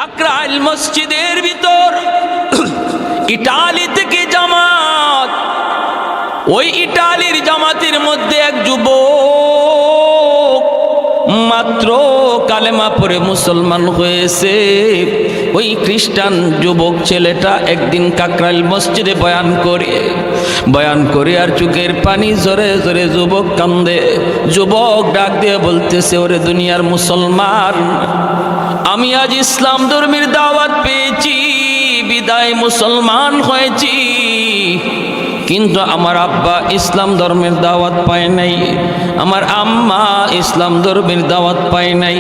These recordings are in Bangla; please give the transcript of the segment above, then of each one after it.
কাকরাইল মসজিদের ভিতর ইটালি থেকে জামাত, ওই ইটালির জামাতের মধ্যে এক যুবক মাত্র কালেমা পড়ে মুসলমান হয়েছে। ওই খ্রিস্টান যুবক ছেলেটা একদিন কাকরাইল মসজিদে বয়ান করে আর চোখের পানি জোরে জোরে যুবক কান্দে। যুবক ডাক দিয়ে বলতেছে, ওরে দুনিয়ার মুসলমান, আমি আজ ইসলাম ধর্মের দাওয়াত পেয়েছি, বিদায় মুসলমান হয়েছি, কিন্তু আমার আব্বা ইসলাম ধর্মের দাওয়াত পায় নাই, আমার আম্মা ইসলাম ধর্মের দাওয়াত পায় নাই,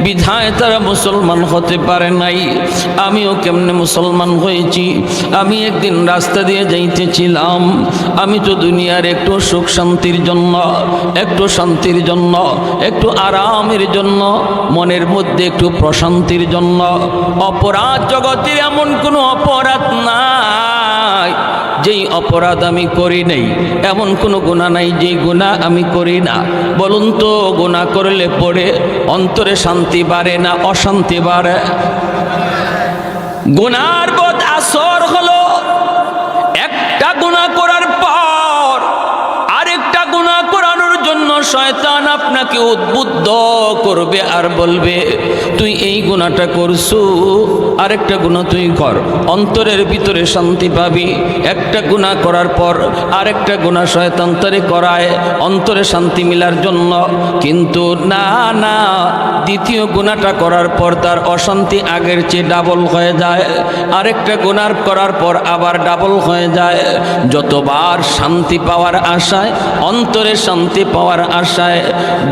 বিধায় তারা মুসলমান হতে পারে নাই। আমিও কেমনে মুসলমান হয়েছি? আমি একদিন রাস্তা দিয়ে যাইতেছিলাম, আমি তো দুনিয়ার একটু সুখ শান্তির জন্য, একটু শান্তির জন্য, একটু আরামের জন্য, মনের মধ্যে একটু প্রশান্তির জন্য, অপরাধ জগতের এমন কোনো অপরাধ নাই যেই অপরাধ আমি করি নাই, এমন কোনো গুনাহ নাই যেই গুনাহ আমি করি না। বলুন তো, গুনাহ করলে পড়ে অন্তরে শান্তি বাড়ে না অশান্তি বাড়ে? গুনার বদ আসর হলো একটা গুনাহ করার পর আরেকটা গুনাহ করানোর জন্য শয়তান আপনাকে উদ্বুদ্ধ করবে আর বলবে, তুই এই গুনাহটা করছু, আরেকটা গুনাহ তুই কর, অন্তরের ভিতরে শান্তি পাবি। একটা গুনাহ করার পর আরেকটা গুনাহ শয়তান তারে করায় অন্তরে শান্তি মিলার জন্য, কিন্তু না না, দ্বিতীয় গুনাহটা করার পর তার অশান্তি আগের চেয়ে ডাবল হয়ে যায়, আরেকটা গুনাহ করার পর আবার ডাবল হয়ে যায়। যতবার শান্তি পাওয়ার আশায়, অন্তরে শান্তি পাওয়ার আশায়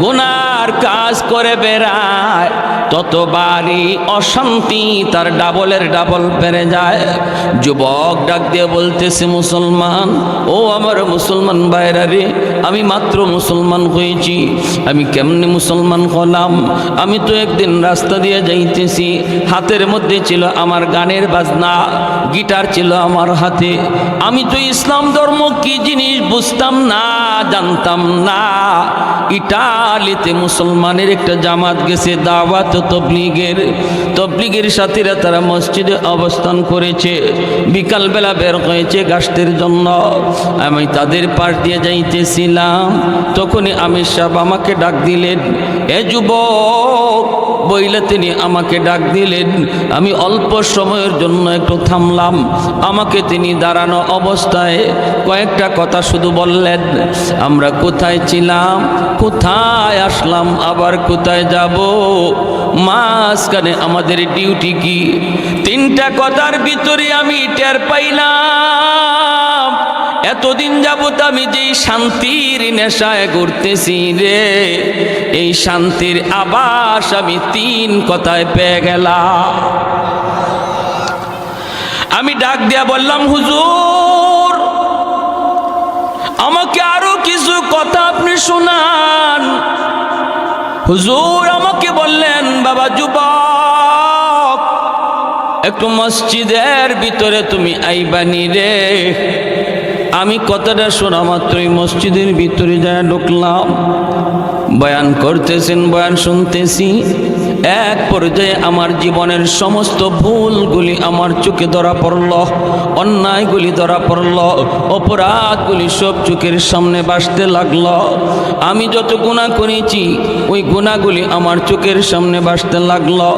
গুনার কাজ করে বেড়ায়, ততবারই অশান্তি তার ডাবলের ডাবল বেড়ে যায়। যুবক ডাক দিয়ে বলতেছে, মুসলমান, ও আমার মুসলমান ভাইরা রে, আমি মাত্র মুসলমান হয়েছি, আমি কেমনে মুসলমান হলাম? আমি তো একদিন রাস্তা দিয়ে যাইতেছি, হাতের মধ্যে ছিল আমার গানের বাজনা, গিটার ছিল আমার হাতে, আমি তো ইসলাম ধর্ম কি জিনিস বুঝতাম না, জানতাম না। ইটালিতে মুসলমানের একটা জামাত গেছে, দাওয়াত তবলিগের সাথীরা তারা মসজিদে অবস্থান করেছে, বিকালবেলা বের হয়েছে গাছের জন্য। আমি তাদের পাশ দিয়ে যাইতেছিলাম, তখনই আমির সাহেব আমাকে ডাক দিলেন, এ যুবক বইলে তিনি আমাকে ডাক দিলেন। আমি অল্প সময়ের জন্য একটু থামলাম, আমাকে তিনি দাঁড়ানো অবস্থায় কয়েকটা কথা শুধু বললেন, আমরা কোথায় ছিলাম, কোথায় আসলাম, আবার কোথায় যাব, মাঝখানে আমাদের ডিউটি কি? তিনটা কথার ভিতরে আমি টের পাইলাম এতদিন যাবত আমি যেই শান্তির নেশায় ঘুরতেছি রে, এই শান্তির আভাস আমি তিন কথায় পেয়ে গেলাম। আমি ডাক দিয়া বললাম, হুজুর, আমাকে আরো কিছু কথা আপনি শোনান। হুজুর আমাকে বললেন, বাবা যুবক, একটু মসজিদের ভিতরে তুমি আইবানি রে। আমি কথাটা শোনা মাত্রই মসজিদের ভিতরে যায় ঢুকলাম। বয়ান করতেছেন, বয়ান শুনতেছি। এক পর্যায়ে আমার জীবনের সমস্ত ভুলগুলি আমার চোখে ধরা পড়ল, অন্যায়গুলি ধরা পড়ল, অপরাধগুলি সব চোখের সামনে ভাসতে লাগলো। আমি যত গুনাহ করেছি ওই গুনাহগুলি আমার চোখের সামনে ভাসতে লাগলো।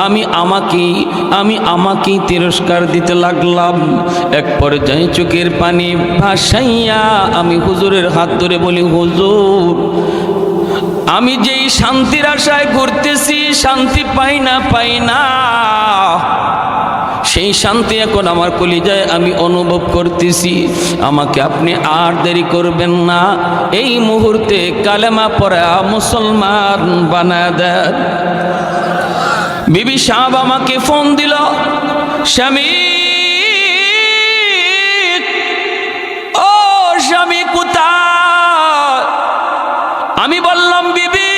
আমি আমাকেই তিরস্কার দিতে লাগলাম। এক পর্যায়ে চোখের পানি ভাসাইয়া আমি হুজুরের হাত ধরে বলি, হুজুর, আমি যেই শান্তির আশায় ঘুরতেছি, শান্তি পাই না, সেই শান্তি এখন আমার কলিজায় আমি অনুভব করতেছি। আমাকে আপনি আর দেরি করবেন না, এই মুহূর্তে কালেমা পড়া মুসলমান বানায় দেন। বিবি সাহেব আমাকে ফোন দিল, স্বামী, ও স্বামী কোথায়? আমি বললাম, বিবি,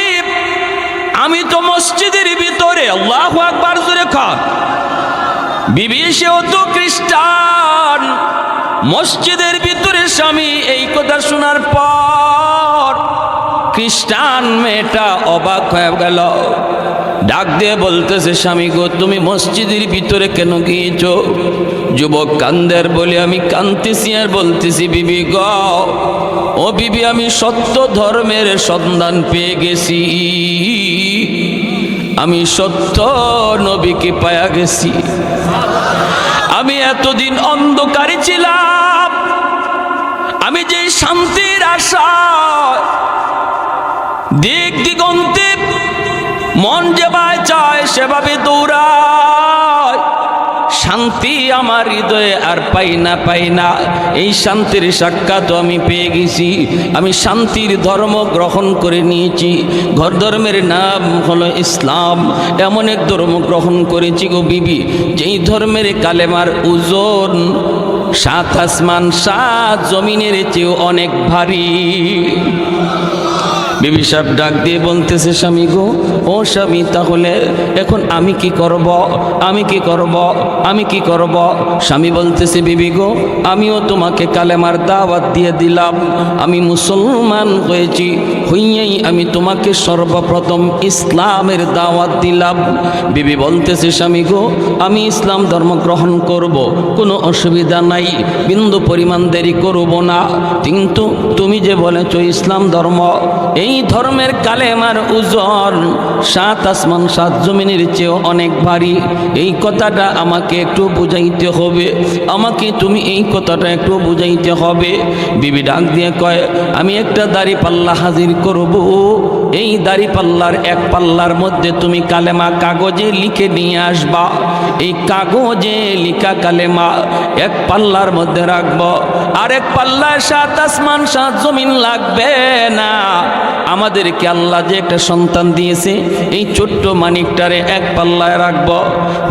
আমি তো মসজিদের ভিতরে। আল্লাহু আকবার জোরে খান। বিবি সেও তো খ্রিস্টান, মসজিদের ভিতরে। স্বামী এই কথা শোনার পর খ্রিস্টান মেয়েটা অবাক হয়ে গেল, ডাক দিয়ে বলতেছে, স্বামী গো তুমি মসজিদের ভিতরে কেন গিয়েছ? যুবক কান্দের বলে, আমি কাঁদতেছি আর বলতেছি, বিবি গ, ও বিবি, আমি সত্য ধর্মের সন্ধান পেয়ে গেছি, আমি সত্য নবীকে পায়া গেছি। আমি এতদিন অন্ধকারে ছিলাম, আমি যে শান্তির আশা দিক দিগন্তে মন যেভাবে চায় সেভাবে দৌড়ায়, শান্তি আমার হৃদয়ে আর পাই না। এই শান্তির সাক্ষাৎ আমি পেয়ে গেছি। আমি শান্তির ধর্ম গ্রহণ করে নিয়েছি। ঘর ধর্মের নাম হলো ইসলাম। এমন এক ধর্ম গ্রহণ করেছি গো বিবি, যেই ধর্মের কালেমার ওজন 7 আসমান 7 জমিনের চেয়েও অনেক ভারী। বিবি সাহেব ডাক দিয়ে বলতেছে, স্বামী গো, ও স্বামী, তাহলে এখন আমি কি করব? স্বামী বলতেছে, বিবি গো, আমিও তোমাকে কালেমার দাওয়াত দিয়ে দিলাম। আমি মুসলমান হয়েছি, হইয়াই আমি তোমাকে সর্বপ্রথম ইসলামের দাওয়াত দিলাম। বিবি বলতেছে, স্বামী গো, আমি ইসলাম ধর্ম গ্রহণ করব, কোনো অসুবিধা নাই, বিন্দু পরিমাণ দেরি করব না। কিন্তু তুমি যে বলেছ ইসলাম ধর্ম, এই ধর্মের কালেমার ওজন 7 আসমান 7 জমিনের চেয়েও অনেক ভারী। এই কথাটা আমাকে একটু বুঝাইতে হবে, আমাকে তুমি এই কথাটা একটু বুঝাইতে হবে। বিবি ডাক দিয়ে কয়, আমি একটা দাড়ি পাল্লা হাজির করব, এই দাড়ি পাল্লার এক পাল্লার মধ্যে তুমি কালেমা কাগজে লিখে নিয়ে আসবা। এই কাগজে লিখা কালেমা এক পাল্লার মধ্যে রাখবো, আর এক পাল্লায় 7 আসমান 7 জমিন লাগবে না। আমাদেরকে আল্লাহ যে একটা সন্তান দিয়েছে, এই ছোট্ট মানিকটারে এক পাল্লায় রাখবো।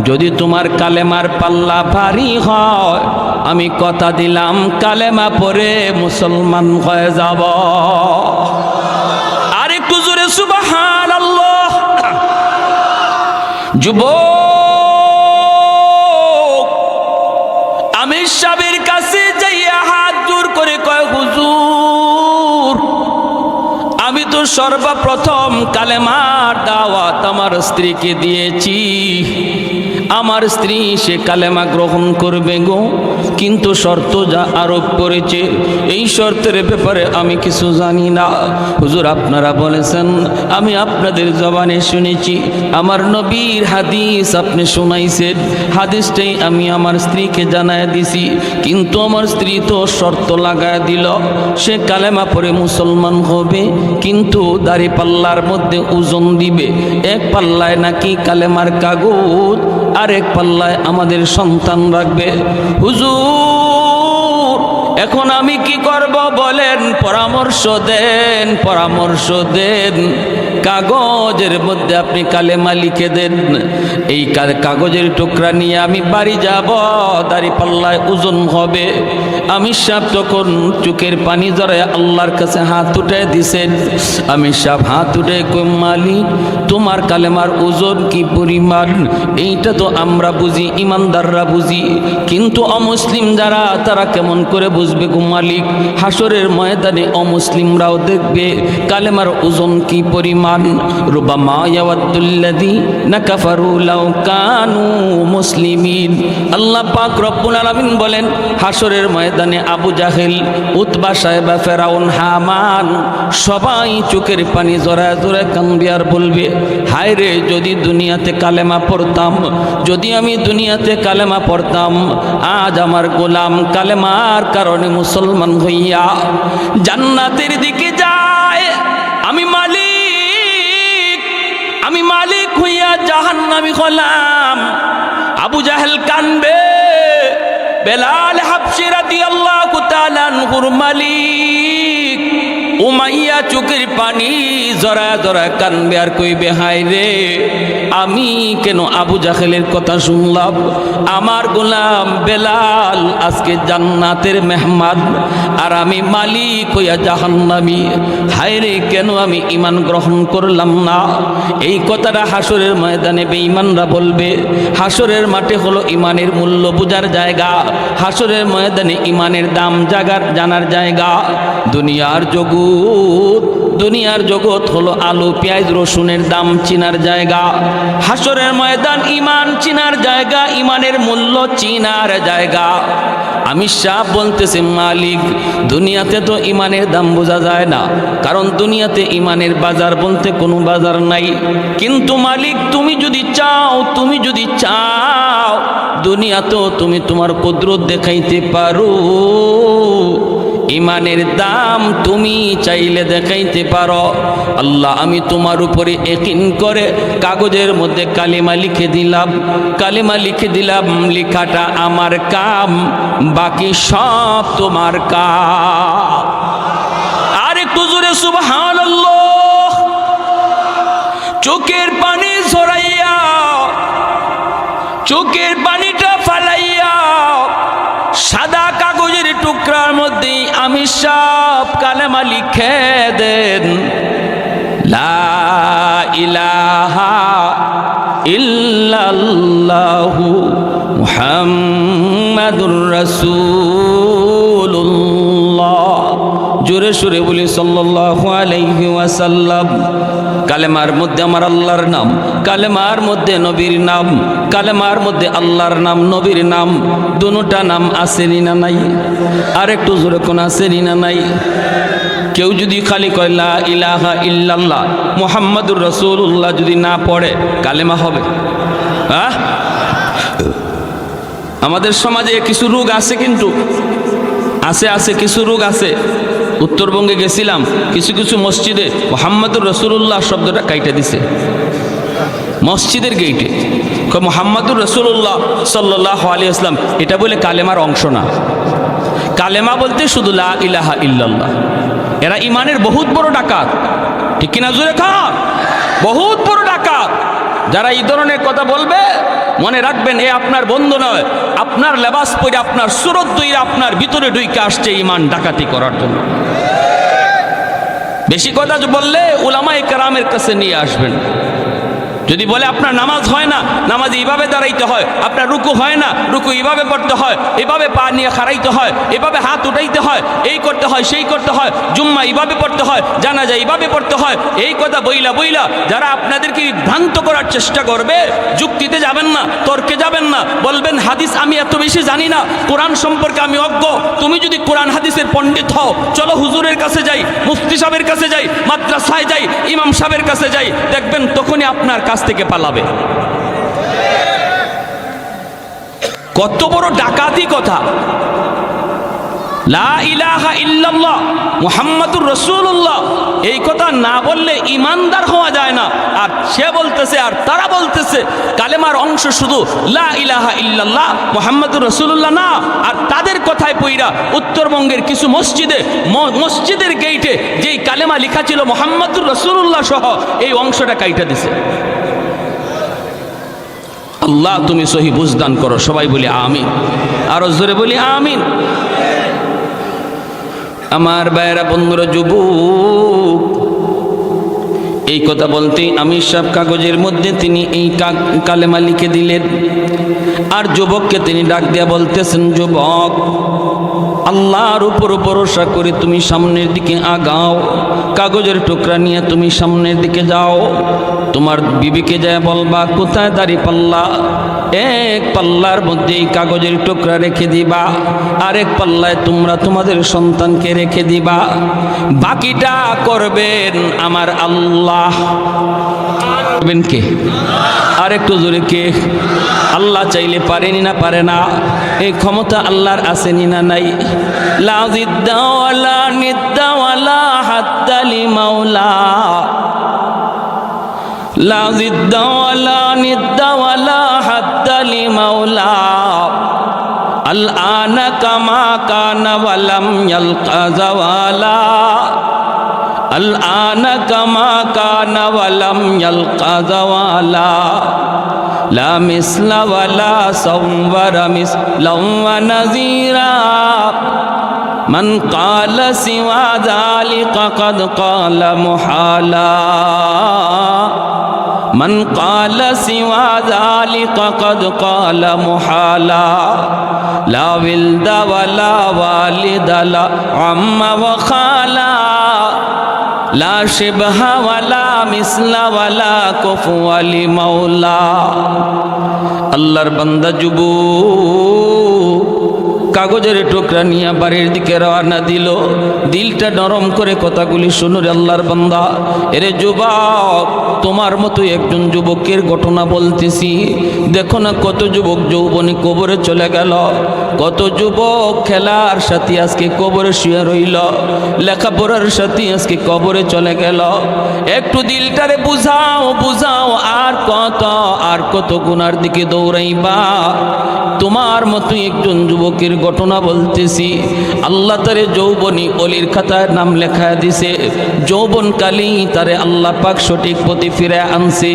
যদি তোমার কালেমার পাল্লা ভারী হয়, আমি কথা দিলাম কালেমা পড়ে মুসলমান হয়ে যাব। আর একটু জোরে সুবহানাল্লাহ। যুবক আমির সাহেবের কাছে যাইয়া হাত জোর করে কয়, হুজুর, আমি তো সর্বপ্রথম কালেমার দাওয়াত আমার স্ত্রীকে দিয়েছি। আমার স্ত্রী সে কালেমা গ্রহণ করবে গো, কিন্তু শর্ত যা আরোপ করেছে, এই শর্তের ব্যাপারে আমি কিছু জানি না। হুজুর আপনারা বলেছেন, আমি আপনাদের জবানে শুনেছি, আমার নবীর হাদিস আপনি শুনাইছেন, হাদিসটাই আমি আমার স্ত্রীকে জানায় দিছি। কিন্তু আমার স্ত্রী তো শর্ত লাগায় দিল, সে কালেমা পড়ে মুসলমান হবে, কিন্তু দাড়ি পাল্লার মধ্যে ওজন দিবে। এক পাল্লায় নাকি কালেমার কাগজ, আরেক পাল্লায় আমাদের সন্তান রাখবে। হুজুর এখন আমি কি করব বলেন, পরামর্শ দেন। কাগজের মধ্যে আপনি কালেমা লিখে দেন। এই কাগজের টুকরা নিয়ে আমি বাড়ি যাব, দাড়ি পাল্লায় ওজন হবে। আমি সাহেব তখন চোখের পানি জড়ায় আল্লাহর কাছে হাত উঠে দিছেন। আমি সাহেব হাত উঠে কই, মালিক তোমার কালেমার ওজন কি পরিমাণ, এইটা তো আমরা বুঝি, ইমানদাররা বুঝি, কিন্তু অমুসলিম যারা তারা কেমন করে বুঝবে গো মালিক? হাসরের ময়দানে অমুসলিমরাও দেখবে কালেমার ওজন কি পরিমাণ। রুবামা ইয়াওয়াদুল্লাযীনা কাফারু লাউ কানু মুসলিমিন। আল্লাহ পাক রব্বুল আলামিন বলেন, হাসরের ময়দানে আবু জাহেল, উতবা সাহেবা, ফেরাউন, হামান সবাই চোখের পানি জড়ায় জড়ায় কাঁদবে আর বলবে, হায় রে, যদি দুনিয়াতে কালেমা পড়তাম, যদি আমি দুনিয়াতে কালেমা পড়তাম, আজ আমার গোলাম কালেমার কারণে মুসলমান হইয়া জান্নাতের দিকে যায়, আমি মালিক হইয়া জাহান্নামী হলাম। আবু জাহেল কানবে, বেলাল হাবশী রাদিয়াল্লাহু তাআলা আনহুর মালিক উমাইয়া চোখের পানি জড়ায় জড়ায় কানবে আর কইবে, হায় রে, আমি কেন আবু জাহেলের কথা শুনলাম? আমার গোলাম বেলাল আজকে জান্নাতের মেহমান, আর আমি মালিক হইয়া জাহান্নামী। হায় রে, কেন আমি ঈমান গ্রহণ করলাম না? এই কথাটা হাসরের ময়দানে বেঈমানরা বলবে। হাসরের মাঠে হলো ঈমানের মূল্য বোঝার জায়গা, হাসরের ময়দানে ঈমানের দাম জানার জায়গা। দুনিয়ার জগৎ দুনিয়ার জগৎ হলো আলু পেঁয়াজ রসুনের দাম চিনার জায়গা, হাসরের ময়দান ইমান চিনার জায়গা, ইমানের মূল্য চিনার জায়গা। আমি সাহেব বলতেছি মালিক, দুনিয়াতে তো ইমানের দাম বোঝা যায় না, কারণ দুনিয়াতে ইমানের বাজার বলতে কোনো বাজার নাই। কিন্তু মালিক তুমি যদি চাও দুনিয়াতেও তুমি তোমার কুদরত দেখাইতে পারো, ইমানের দাম তুমি চাইলে দেখাইতে পারো। আল্লাহ আমি তোমার উপরে ইয়াকিন করে কাগজের মধ্যে কালিমা লিখে দিলাম, লেখাটা আমার কাম, বাকি সব তোমার কাম। আর একটু জোরে সুবহানাল্লাহ। চোখের পানি ঝরাইয়া, চোখের পানিটা ফালাইয়া সাদা কাগজের টুকরার মধ্যে আমি সব কালেমা লিখে দেন। লা ইলাহা ইল্লাল্লাহু মুহাম্মাদুর রাসূলুল্লাহ। জোরে সোরে বলি সাল্লাল্লাহু আলাইহি ওয়াসাল্লাম। কালেমার মধ্যে আমার আল্লাহর নাম, কালেমার মধ্যে নবীর নাম, কালেমার মধ্যে আল্লাহর নাম নবীর নাম, দুটোটা নাম আসেনি না নাই? আর একটু জোরে কোন আসেনি না নাই? কেউ যদি খালি কয় লা ইলাহা ইল্লাল্লাহ মুহাম্মাদুর রাসূলুল্লাহ যদি না পড়ে কালেমা হবে? হ্যাঁ, আমাদের সমাজে কিছু রোগ আছে, কিন্তু আছে কিছু রোগ আছে। উত্তরবঙ্গে গেছিলাম, কিছু মসজিদে মুহাম্মাদুর রাসূলুল্লাহ শব্দটা কাইটা দিছে মসজিদের গেইটে, মুহাম্মাদুর রাসূলুল্লাহ সাল্লাল্লাহু আলাইহি ওয়াসাল্লাম। এটা বলে কালেমার অংশ না। কালেমা বলতে শুধু লা ইলাহা ইল্লাল্লাহ। এরা ইমানের বহুত বড় ডাকাত, ঠিক কিনা জোরে খান? বহুত বড় ডাকাত। যারা এই ধরনের কথা বলবে মনে রাখবেন, এ আপনার বন্ধু নয়, আপনার লেবাস পরে আপনার সুরত দইরা আপনার ভিতরে ঢুইকে আসছে ইমান ডাকাতি করার জন্য। বেশি কথা বললে উলামায়ে কেরামের কাছে নিয়ে আসবেন। যদি বলে আপনার নামাজ হয় না, নামাজ এইভাবে দাঁড়াইতে হয়, আপনার রুকু হয় না, রুকু এইভাবে পড়তে হয়, এভাবে পা নিয়ে খাড়াইতে হয়, এভাবে হাত উঠাইতে হয়, এই করতে হয় সেই করতে হয়, জুম্মা এইভাবে পড়তে হয়, জানাজা এইভাবে পড়তে হয়, এই কথা বইলা যারা আপনাদেরকে ভ্রান্ত করার চেষ্টা করবে, যুক্তিতে যাবেন না, তর্কে যাবেন না, বলবেন হাদিস আমি এত বেশি জানি না, কোরআন সম্পর্কে আমি অজ্ঞ। তুমি যদি কোরআন হাদিসের পণ্ডিত হও, চলো হুজুরের কাছে যাই, মুফতি সাহেবের কাছে যাই, মাদ্রাসায় যাই, ইমাম সাহেবের কাছে যাই, দেখবেন তখনই আপনার কাছ থেকে পালাবে। কত বড় ডাকাতি কথা! লা ইলাহা ইল্লাল্লাহ মুহাম্মাদুর রাসূলুল্লাহ, এই কথা না বললে ইমানদার হওয়া যায় না। আর সে বলতেছে, আর তারা বলতেছে কালেমার অংশ শুধু লা ইলাহা ইল্লাল্লাহ মুহাম্মাদুর রাসূলুল্লাহ না। আর তাদের কথায় পইরা উত্তরবঙ্গের কিছু মসজিদের গেইটে যেই কালেমা লেখা ছিল মুহাম্মাদুর রাসূলুল্লাহ সহ, এই অংশটা কাইটা দিছে। আল্লাহ তুমি সহি বুঝদান করো। সবাই বলি আমিন, আরো জোরে বলি আমিন। আমার ভাইয়েরা, বন্ধুরা, যুবক, এই কথা বলতেই আমি সব কাগজের মধ্যে তিনি এই কালেমা লিখে দিলেন। আর যুবককে তিনি ডাক দিয়া বলতেছেন, যুবক, আল্লাহর উপর ভরসা করে তুমি সামনের দিকে আগাও, কাগজের টুকরা নিয়ে তুমি সামনের দিকে যাও। তোমার বিবিকে যায় বলবা কোথায় দাঁড়িয়ে পাল্লা, এক পাল্লার মধ্যে এই কাগজের টুকরা রেখে দিবা, আরেক পাল্লায় তোমরা তোমাদের সন্তানকে রেখে দিবা, বাকিটা করবেন আমার আল্লাহ। করবেন কে? আর একটু জোরে কে? আল্লাহ চাইলে পারেনি না পারে না? এই ক্ষমতা আল্লাহর আসেনি না নাই? লা জিদ্দা ওয়ালা নিদ্দা ওয়ালা হাদ্দা লিমাওলা, লা জিদ্দা ওয়ালা নিদ্দা ওয়ালা হাদ্দা লিমাওলা, আল আনা কামা কানা ওয়ালাম ইয়ালকা জাওয়ালা, আল আনা কামা কানা ওয়ালাম ইয়ালকা জাওয়ালা, লা মিসলা ওয়ালা সাওয়ারা মিসলাম ওয়া নাযীরা, মান ক্বালা সিওয়া যালিকা ক্বাদ ক্বালা মুহালা, মান ক্বালা সিওয়া যালিকা ক্বাদ ক্বালা মুহালা, লা ওয়ালদা ওয়ালা ওয়ালিদা লা আম্মা ওয়া খালা, লা শিবহা ওয়ালা মিসলা ওয়ালা কুফুয়া লিমাওলা। আল্লাহর বান্দা যুবক কাগজের টুকরা নিয়ে বাড়ির দিকে রওনা দিল। দিলটা নরম করে কথাগুলি শুনো রে আল্লাহর বান্দা। এরে যুবক, তোমার মতো একজন যুবকের ঘটনা বলতেছি। দেখো না কত যুবক যৌবনে কবরে চলে গেল, কত যুবক খেলার সাথে আজকে কবরে শুয়ে রইল, লেখাপড়ার সাথে আজকে কবরে চলে গেল। একটু দিলটারে বুঝাও বুঝাও, আর কত গুনার দিকে দৌড়াইবা। তোমার মতো একজন যুবকের ঘটনা বলতেছি। আল্লাহ তারে যৌবনী অলির খাতায় নাম লেখা দিছে। যৌবনকালেই তারে আল্লাহ পাক সঠিক পথে ফিরে আনছে।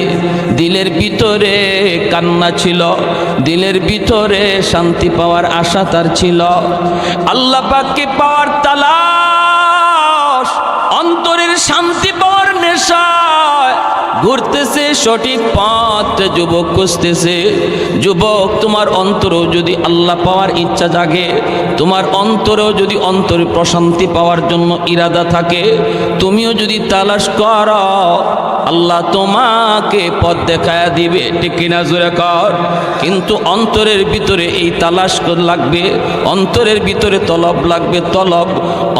দিলের ভিতরে কান্না ছিল, দিলের ভিতরে শান্তি পাওয়ার আশা তার ছিল। আল্লাহ পাককে পাওয়ার তালাশ, অন্তরের শান্তি পাওয়ার নেশায় ঘুরতেছে সঠিক পথ যুবক খুঁজতেছে। যুবক, তোমার অন্তরেও যদি আল্লাহ পাওয়ার ইচ্ছা জাগে, তোমার অন্তরেও যদি অন্তরে প্রশান্তি পাওয়ার জন্য ইরাদা থাকে, তুমিও যদি তালাশ করো, আল্লাহ তোমাকে পথ দেখায়া দিবে। ঠিক কিনা জোরে কর। কিন্তু অন্তরের ভিতরে এই তালাশ লাগবে, অন্তরের ভিতরে তলব লাগবে। তলব,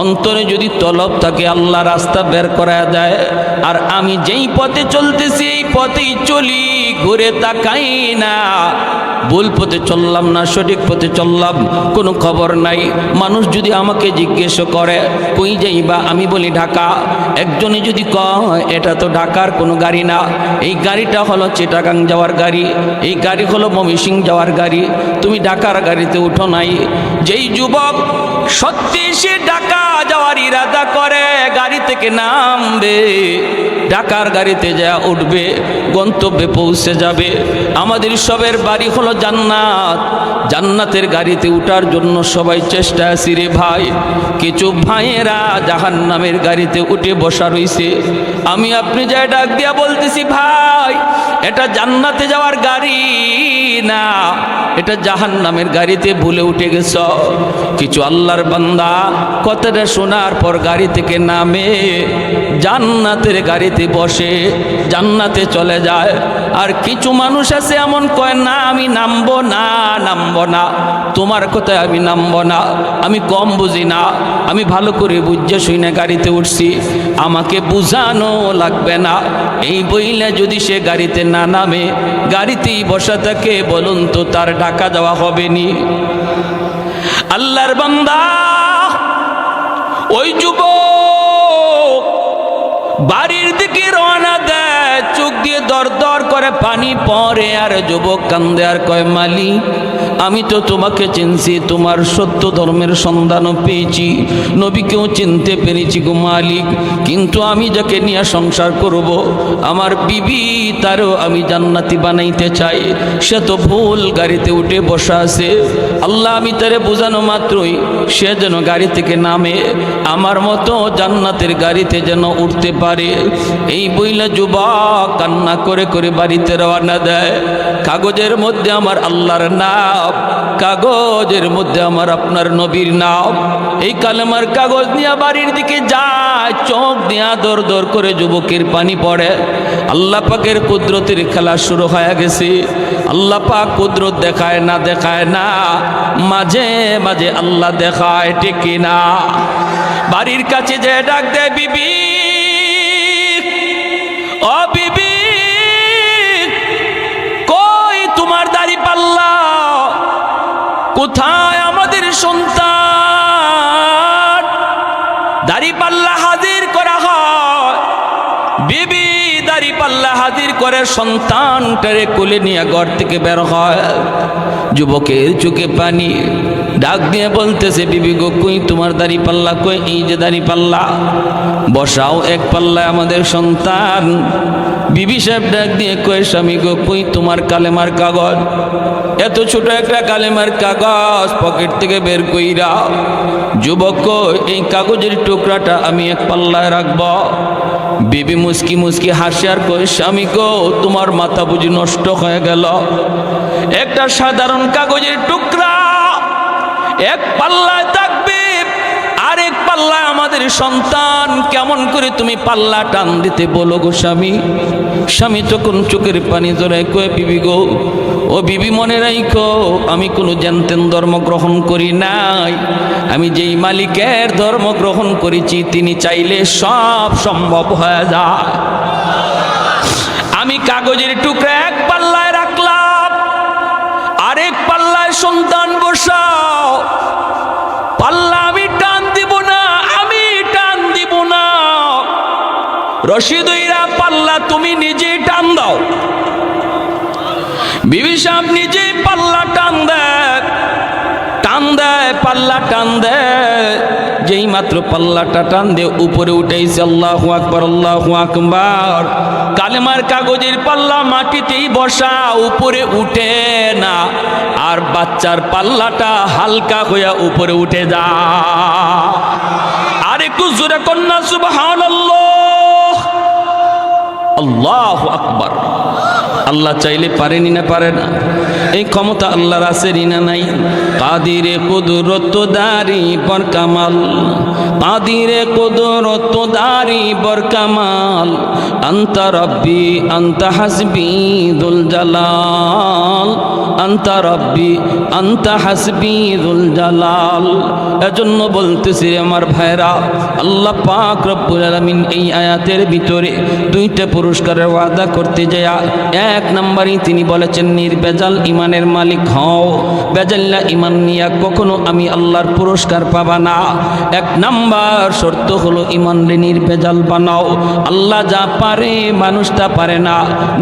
অন্তরে যদি তলব থাকে আল্লাহ রাস্তা বের করা দেয়। আর আমি যেই পথে চলতেছি এই পথেই চলি, ঘুরে তাকাই না। ভুল পথে চললাম না সঠিক পথে চললাম কোনো খবর নাই। মানুষ যদি আমাকে জিজ্ঞেস করে কই যাইবা, আমি বলি ঢাকা। একজনে যদি কয় এটা তো ঢাকার কোনো গাড়ি না, এই গাড়িটা হলো চিটাগাং যাওয়ার গাড়ি, এই গাড়ি হলো ময়মনসিংহ যাওয়ার গাড়ি, তুমি ঢাকার গাড়িতে উঠো নাই। যেই যুবক সত্যি সে ঢাকা যাওয়ার ইরাদা করে, গাড়ি থেকে নামবে, ঢাকার গাড়িতে যা উঠবে, গন্তব্যে পৌঁছে যাবে। আমাদের সবের বাড়ি হলো জান্নাত, জান্নাতের গাড়িতে উঠার জন্য সবাই চেষ্টা আছি রে ভাই। কিছু ভাইয়েরা জাহান্নামের গাড়িতে উঠে বসা রইছে। আমি আপনি যা ডাক দিয়া বলতেছি, ভাই এটা জান্নাতে যাওয়ার গাড়ি না, এটা জাহান্নামের গাড়িতে ভুলে উঠে গেছ। কিছু আল্লাহর বান্দা কথাটা শোনার পর গাড়ি থেকে নামে, জান্নাতের গাড়িতে বসে জান্নাতে চলে যায়। আর কিছু মানুষ আছে এমন কয়, না আমি নামবো না, নামবো না, তোমার কথায় আমি নামবো না, আমি কম বুঝি না, আমি ভালো করে বুঝে শুনে গাড়িতে উঠছি, আমাকে বুঝানো লাগবে না। এই বইলে যদি সে গাড়িতে না নামে, গাড়িতেই বসা থাকে, বলুন তো তার ঢাকা যাওয়া হবে নি? আল্লাহর বান্দা ওই যুবক বাড়ির দিকে রওনা দেয়, চোখ দিয়ে দর দর করে পানি পড়ে। আর যুবক কান্দে আর কয়, মালিক আমি তো তোমাকে চিনছি, তোমার সত্য ধর্মের সন্ধানও পেয়েছি, নবীকেও চিনতে পেরেছি গো মালিক, কিন্তু আমি যাকে নিয়ে সংসার করব, আমার বিবি, তারও আমি জান্নাতি বানাইতে চাই, সে তো ভুল গাড়িতে উঠে বসা আছে। আল্লাহ আমি তারে বোঝানো মাত্রই সে যেন গাড়ি থেকে নামে, আমার মতো জান্নাতের গাড়িতে যেন উঠতে পারে। এই বইলা যুবক কান্না করে করে বাড়িতে রওনা দেয়। কাগজের মধ্যে আমার আল্লাহর নাম, কাগজের মধ্যে আমার আপনার নবীর নাম। এই কালেমার কাগজ নিয়ে বাড়ির দিকে যায়, চোখ দিয়া দর দর করে যুবকের পানি পড়ে। আল্লাহ পাকের কুদরতের খেলা শুরু হয়ে গেছে। আল্লাহ পাক কুদরত দেখায় না, দেখায় না, মাঝে মাঝে আল্লাহ দেখায়, ঠিক না? বাড়ির কাছে যে ডাক দেয়, বিবি ও বিবি, কই তোমার দাড়ি পাল্লা, কোথায় আমাদের সন্তান? দাড়ি পাল্লা হাজির করা হয়। বিবি দাড়ি পাল্লা হাজির করে সন্তানটারে কোলে নিয়ে ঘর থেকে বের হয়। যুবকের চোখে পানি, ডাক দিয়ে বলতেছে, বিবি গো কই তোমার দাড়ি পাল্লা, কই এই যে দাড়ি পাল্লা, বসাও এক পাল্লায় আমাদের সন্তান। বিবি সাহেব ডাক দিয়ে কয়, স্বামী গো কই তোমার কালেমার কাগজ? এত ছোট একটা কালেমার কাগজ পকেট থেকে বের কইরা। যুবক কই, এই কাগজের টুকরাটা আমি এক পাল্লায় রাখব। বিবি মুস্কি মুস্কি হাসি আর কই, স্বামী গো তোমার মাথা বুঝি নষ্ট হয়ে গেল? একটা সাধারণ কাগজের টুকরা এক পাল্লায় থাকবে, আরেক পাল্লায় আমাদের সন্তান, কেমন করে তুমি পাল্লা টান দিতে বলো গো স্বামী। স্বামী তখন চোখের পানি জড়ায় কয়ে, বিবি গো, ও বিবি মনে রাখো, আমি কোনো জ্ঞানতেন ধর্ম গ্রহণ করি নাই, আমি যেই মালিকের ধর্ম গ্রহণ করেছি তিনি চাইলে সব সম্ভব হয়ে যায়। আমি কাগজের টুকরা এক পাল্লায় রাখলাম, আরেক পাল্লায় সন্তান বসাও। পাল্লা আমি টান দিব না, আমি টান দিব না, রশি দইরা পাল্লা তুমি নিজে টান দাও। বিবি সাহেব নিজে পাল্লা টান দেয়, পাল্লা টান দেয়। যেই মাত্র পাল্লাটা টান দিয়ে উপরে উঠেছে, আল্লাহু আকবার, আল্লাহু আকবার। কালেমার কাগজের পাল্লা মাটিতেই বসা, উপরে উঠে না, আর বাচ্চার পাল্লাটা হালকা হইয়া উপরে উঠে যা। আর একটু জোরে কন্যা সুবহানাল্লাহ, আল্লাহু আকবার। আল্লাহ চাইলে পারেনি না পারে না? এই ক্ষমতা আল্লাহর আছে না নাই? কাদিরে কুদরত দারি বর কামাল, কাদিরে কুদরত দারি বর কামাল, আনতা রব্বি আনতা হাসবি দুল জালাল, আনতা রব্বি আনতা হাসবি দুল জালাল। এজন্য বলতেছি আমার ভাইরা, আল্লাহ পাক রব্বুল আলামিন এই আয়াতের ভিতরে দুইটা পুরস্কারের ওয়াদা করতে যায়। এক নম্বরই তিনি বলেছেন, নির্বেজাল ইমানের মালিক হও। বেজাল্লা ইমান নিয়া কখনো আমি আল্লাহর পুরস্কার পাবা না। এক নাম্বার শর্ত হলো ইমানরে নির্বেজাল বানাও। আল্লাহ যা পারে মানুষ তা পারে না,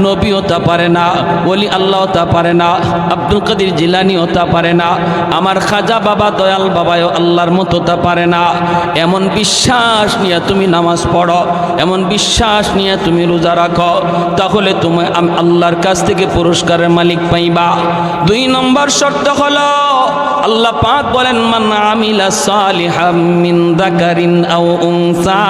নবীও তা পারে না, ওলি আল্লাহ তা পারে না, আব্দুল কাদের জিলানিও তা পারে না, আমার খাজা বাবা দয়াল বাবাও আল্লাহর মতো তা পারে না। এমন বিশ্বাস নিয়ে তুমি নামাজ পড়ো, এমন বিশ্বাস নিয়ে তুমি রোজা রাখো, তাহলে তুমি আল্লাহর কাছ থেকে পুরস্কারের মালিক পাইবা। দুই নম্বর শর্ত হলো, আল্লাহ পাক বলেন, মান আমিলা সালিহাম মিন যাকারিন আও উনসা।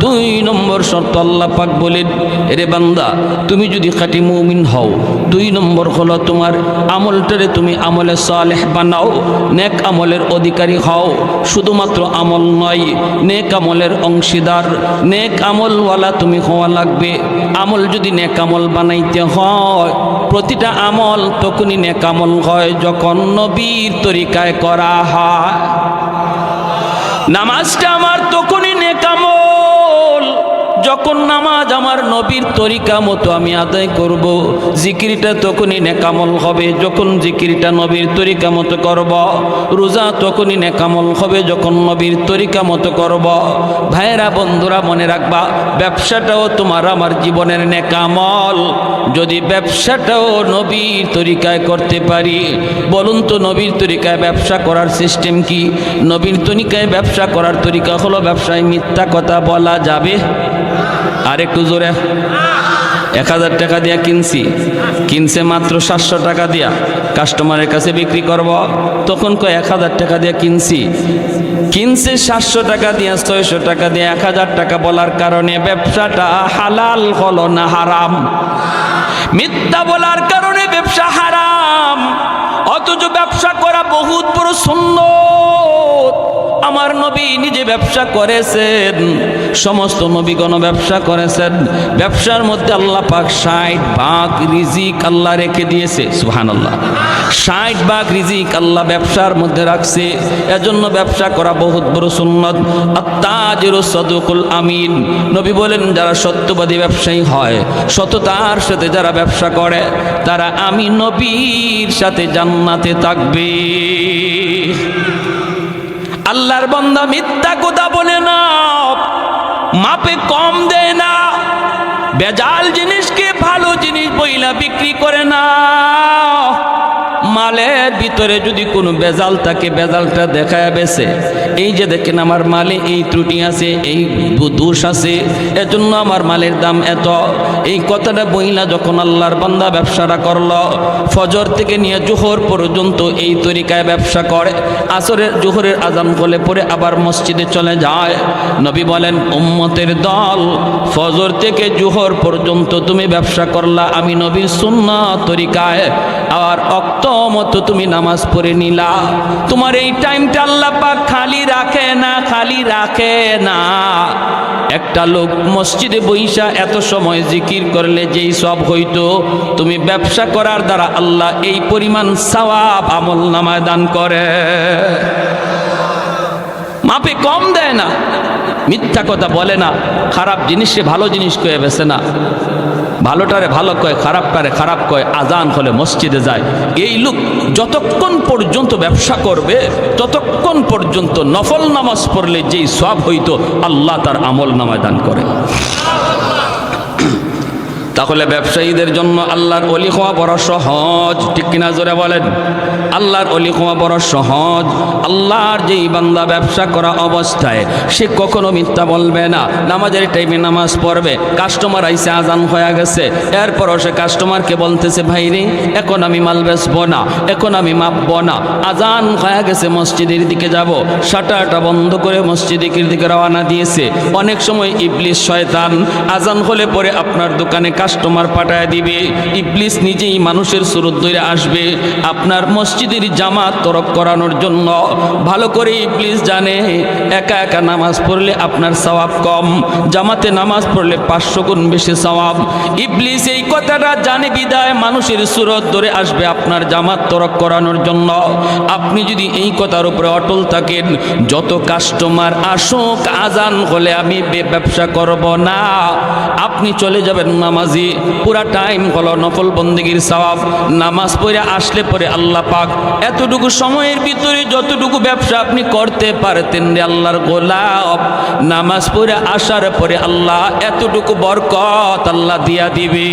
দুই নম্বর শর্ত আল্লাহ পাক বলেন, এরে বান্দা, তুমি যদি খাঁটি মুমিন হও, দুই নম্বর হলো তোমার আমলটারে তুমি আমলে সালেহ বানাও, নেক আমলের অধিকারী হও। শুধুমাত্র আমল নয়, নেক আমলের অংশীদার, নেক আমলওয়ালা তুমি হওয়া লাগবে। আমল যদি নেক আমল বানাইতে হয়, প্রতিটা আমল তখনই নেক আমল হয় যখন নবীর তরিকায় করা হয়। নামাজটা আমার তখনই নেক আমল যখন নামাজ আমার নবীর তরিকা মতো আমি আদায় করব। জিকিরটা তখনই নেকামল হবে যখন জিকিরটা নবীর তরিকা মতো করব। রোজা তখনই নেকামল হবে যখন নবীর তরিকা মতো করব। ভাইরা বন্ধুরা মনে রাখবা, ব্যবসাটাও তোমার আমার জীবনের নেকামল যদি ব্যবসাটাও নবীর তরিকায় করতে পারি। বলুন তো নবীর তরিকায় ব্যবসা করার সিস্টেম কি? নবীর তরিকায় ব্যবসা করার তরিকা হলো ব্যবসায় মিথ্যা কথা বলা যাবে। আর একটু জোরে, 1000 টাকা দিয়া কিনছে মাত্র 700 টাকা দিয়া কাস্টমারের কাছে বিক্রি করব। তখন কয় 1000 টাকা দিয়া কিনছে 700 টাকা দিয়া 600 টাকা দিয়া 1000 টাকা বলার কারণে ব্যবসাটা হালাল হলো না হারাম? মিথ্যা বলার কারণে ব্যবসা হারাম। অথচ ব্যবসা করা বহুত বড় সুন্নত। আমার নবী নিজে ব্যবসা করেছেন, সমস্ত নবীগণ ব্যবসা করেছেন। ব্যবসার মধ্যে আল্লাহ পাক 60 ভাগ রিজিক আল্লাহ রেখে দিয়েছে। সুবহানাল্লাহ, 60 ভাগ রিজিক আল্লাহ ব্যবসার মধ্যে রাখছে। এজন্য ব্যবসা করা বহুত বড় সুন্নত। আত-তাজিরু সাদুকুল আমিন, নবী বলেন যারা সত্যবাদী ব্যবসায়ী হয়, সততার সাথে যারা ব্যবসা করে, তারা আমি নবীর সাথে জান্নাতে থাকবে। আল্লাহর বান্দা মিথ্যা কথা বলে না, মাপে কম দেয় না, বেজাল জিনিসকে ভালো জিনিস বইলা বিক্রি করে না। মালের ভিতরে যদি কোনো বেজাল থাকে, বেজালটা দেখায় বেছে, এই যে দেখেন আমার মালে এই ত্রুটি আছে, এই দোষ আছে, এজন্য আমার মালের দাম এত। এই কথাটা বইলা যখন আল্লাহর বান্দা ব্যবসাটা করলো, ফজর থেকে নিয়ে জোহর পর্যন্ত এই তরিকায় ব্যবসা করে, আসরের জোহরের আজান বলে পরে আবার মসজিদে চলে যায়। নবী বলেন, উম্মতের দল, ফজর থেকে জোহর পর্যন্ত তুমি ব্যবসা করলা আমি নবীর সুন্নাত তরিকায়, আর অক্ত মতো তুমি নামাজ পড়ে নিলা। তোমার এই টাইমটা আল্লাহ পাক খালি রাখে না, খালি রাখে না। একটা লোক মসজিদে বইসা এত সময় জিকির করলে যেই সব হইতো, তুমি ব্যবসা করার দ্বারা আল্লাহ এই পরিমাণ সওয়াব আমল নামায় দান করে। মাপে কম দেয় না, মিথ্যা কথা বলে না, খারাপ জিনিসে ভালো জিনিস কয়ে বেছে না, ভালোটারে ভালো কয়, খারাপটারে খারাপ কয়। আজান হলে মসজিদে যায়। এই লোক যতক্ষণ পর্যন্ত ব্যবসা করবে ততক্ষণ পর্যন্ত নফল নামাজ পড়লে যেই সওয়াব হইতো আল্লাহ তার আমল নামায় দান করে। তাহলে ব্যবসায়ীদের জন্য আল্লাহর ওলি হওয়া বড় সহজ, ঠিক কিনা জোরে বলেন? আল্লাহর ওলি হওয়া বড় সহজ। আল্লাহর যেই বান্দা ব্যবসা করা অবস্থায় সে কখনো মিথ্যা বলবে না, নামাজের টাইমে নামাজ পড়বে। কাস্টমার আইসে, আজান হয়ে গেছে, এরপরও সে কাস্টমারকে বলতেছে, ভাই রে এখন আমি মাল বেচবো না, এখন আমি মাপবো না, আজান হয়ে গেছে, মসজিদের দিকে যাব। শাটারটা বন্ধ করে মসজিদের দিকে রওনা দিয়েছে। অনেক সময় ইবলিস শয়তান আজান হলে পরে আপনার দোকানে কাস্টমার পাঠায় দিবে। ইবলিস নিজেই মানুষের সুরত ধরে আসবে আপনার মসজিদের জামাত তরক করানোর জন্য। ভালো করে ইবলিস জানে একা একা নামাজ পড়লে আপনার সওয়াব কম, জামাতে নামাজ পড়লে 500 গুণ বেশি সওয়াব। ইবলিস এই কথাটা জানে বিদায় মানুষের সুরত ধরে আসবে আপনার জামাত তরক করানোর জন্য। আপনি যদি এই কথার উপরে অটল থাকেন, যত কাস্টমার আসুক আজান হলে আমি ব্যবসা করব না, আপনি চলে যাবেন নামাজ। পুরা টাইম হলো নফল বন্দেগীর সওয়াব। নামাজ পড়ে আসলে পরে আল্লাহ পাক এতটুকু সময়ের ভিতরে যতটুকু ব্যবসা আপনি করতে পারতেন রে আল্লাহর গোলাম, নামাজ পড়ে আসার পরে আল্লাহ এতটুকু বরকত আল্লাহ দিয়া দিবে।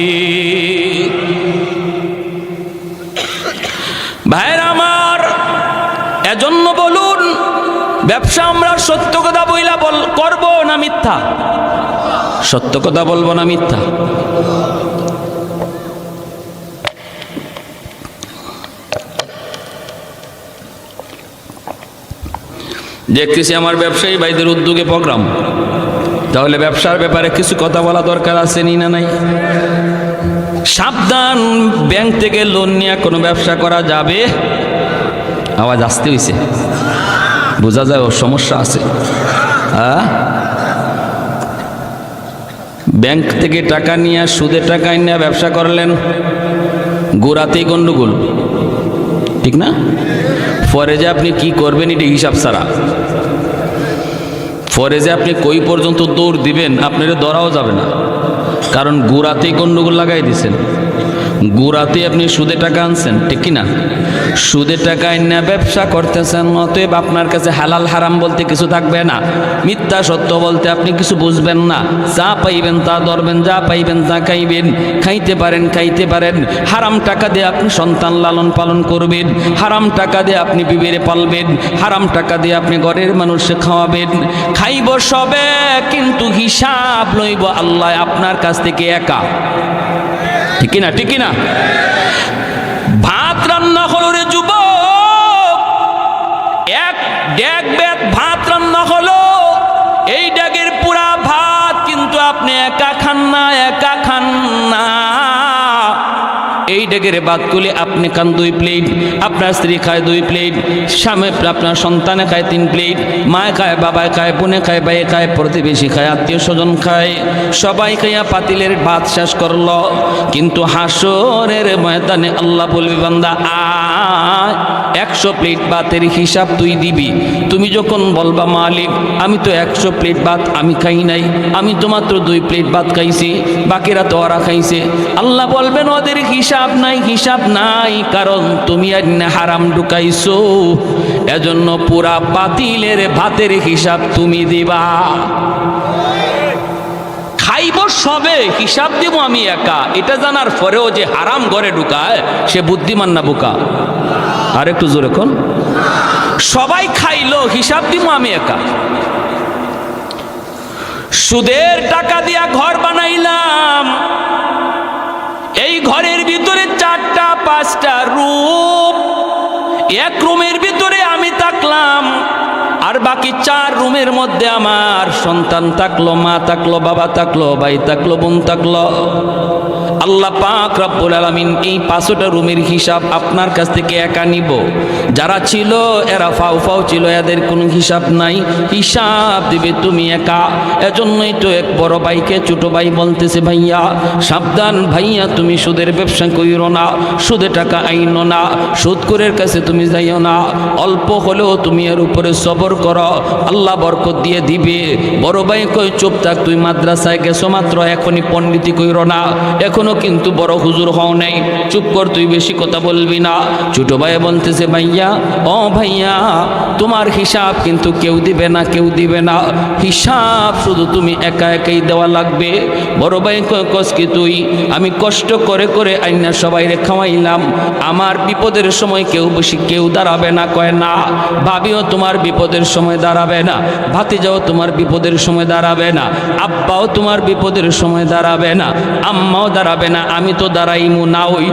ভাইরা আমার, এজন্য বলুন ব্যবসা আমরা সত্য কথা বইলা করবো না মিথ্যা? সত্য কথা বলবো না মিথ্যা? দেখতেছি আমার ব্যবসায়ী ভাইদের উদ্যোগে প্রোগ্রাম, তাহলে ব্যবসার ব্যাপারে কিছু কথা বলা দরকার আছে নি না নাই? সাবধান, ব্যাংক থেকে লোন নিয়ে কোনো ব্যবসা করা যাবে? আওয়াজ আসতে হইছে, বোঝা যায় ও সমস্যা আছে। ব্যাংক থেকে টাকা নিয়ে সুদে টাকা নিয়ে ব্যবসা করলেন, গোড়াতেই গন্ডগোল, ঠিক না? পরে যে আপনি কি করবেন এটা হিসাব ছাড়া, পরে যে আপনি কই পর্যন্ত দৌড় দিবেন আপনার ধরাও যাবে না, কারণ গোড়াতেই গন্ডগোল লাগাই দিছেন। গোড়াতে আপনি সুদে টাকা আনছেন, ঠিক কিনা? সুদে টাকা এনে ব্যবসা করতেছেন, অতএব আপনার কাছে হালাল হারাম বলতে কিছু থাকবে না, মিথ্যা সত্য বলতে আপনি কিছু বুঝবেন না। যা পাইবেন তা ধরবেন, যা পাইবেন তা খাইবেন, খাইতে পারেন। হারাম টাকা দিয়ে আপনি সন্তান লালন পালন করবেন, হারাম টাকা দিয়ে আপনি বিবিরে পালবেন, হারাম টাকা দিয়ে আপনি ঘরের মানুষকে খাওয়াবেন। খাইব সবে, কিন্তু হিসাব লইব আল্লাহ আপনার কাছ থেকে একা, ঠিক না? ঠিক না? ভাত রান্না হলো রে যুবক, এক ড্যাগ ভাত রান্না হলো, এই ড্যাগের পুরা ভাত কিন্তু আপনি একা খান না। এই ডেগের ভাতগুলি আপনি খান 2 প্লেট, আপনার স্ত্রী খায় 2 প্লেট, স্বামী আপনার সন্তানে খায় 3 প্লেট, মা খায়, বাবা খায়, বোনে খায়, ভাই খায়, প্রতিবেশী খায়, আত্মীয় স্বজন খায়, সবাই খাইয়া পাতিলের ভাত শেষ করলো। কিন্তু হাসরের ময়দানে আল্লাহ বলবে, বান্দা আয় 100 প্লেট ভাতের হিসাব তুই দিবি। তুমি যখন বলবা মালিক আমি তো 100 প্লেট ভাত আমি খাই নাই, আমি তো মাত্র 2 প্লেট ভাত খাইছি, বাকিরা তো ওরা খাইছে, আল্লাহ বলবেন ওদের হিসাব নাই, কারণ তুমি হারাম ঢুকাইছো, এজন্য পুরা পাতিলের ভাতের হিসাব তুমি দিবা। খাইব সবে, হিসাব দিব আমি একা, এটা জানার পরেও যে হারাম ঘরে ঢুকায় সে বুদ্ধিমান না বোকা? আর একটু জোরে কোন। সবাই খাইলো, হিসাব দিব আমি একা। সুদের টাকা দিয়া ঘর বানাইলাম, এই ঘরের ভিতরে 4টা 5টা রুম, এক রুমের ভিতরে আমি থাকলাম, আর বাকি 4 রুমের মধ্যে আমার সন্তান থাকলো, মা থাকলো, বাবা থাকলো, ভাই থাকলো, বোন থাকলো। আল্লাহ পাক রব্বুল আলামিন এই 5টা রুমের হিসাব আপনার কাছ থেকে একা নিব। যারা ছিল এরা ফাও ফাও ছিল, এদের কোনো হিসাব নাই, হিসাব দিবে তুমি একা। এজন্যই তো এক বড় ভাইকে ছোট ভাই বলতেছে, ভাইয়া সাবধান, ভাইয়া তুমি সুদের ব্যবসা কইরো না, সুদে টাকা আইনো না, সুদখোরের কাছে তুমি যাইও না, অল্প হলেও তুমি এর উপরে সবর করো, আল্লাহ বরকত দিয়ে দিবে। বড় ভাই কই চুপ থাক, তুই মাদ্রাসায় গেছো মাত্র, এখনই পণ্ডিতি কইরো না, এখনো কিন্তু বড় হুজুর হও নাই, চুপ কর, তুই বেশি কথা বলবি না। ছোট ভাই বলতেছে, ভাইয়া ও ভাইয়া তোমার হিসাব কিন্তু কেউ দিবে না, কেউ দিবে না, হিসাব শুধু তুমি একা একাই দেওয়া লাগবে। বড় ভাই কয় কস কি তুই, আমি কষ্ট করে করে আইনা সবাইরে খাওয়াইলাম, আমার বিপদের সময় কেউ দাঁড়াবে না? কয় না। ভাবিও তোমার বিপদের সময় দাঁড়াবে না, ভাতিজাও তোমার বিপদের সময় দাঁড়াবে না, আব্বাও তোমার বিপদের সময় দাঁড়াবে না, আম্মাও দাঁড়াবে না, আমি তো দাঁড়াইমু না। ওই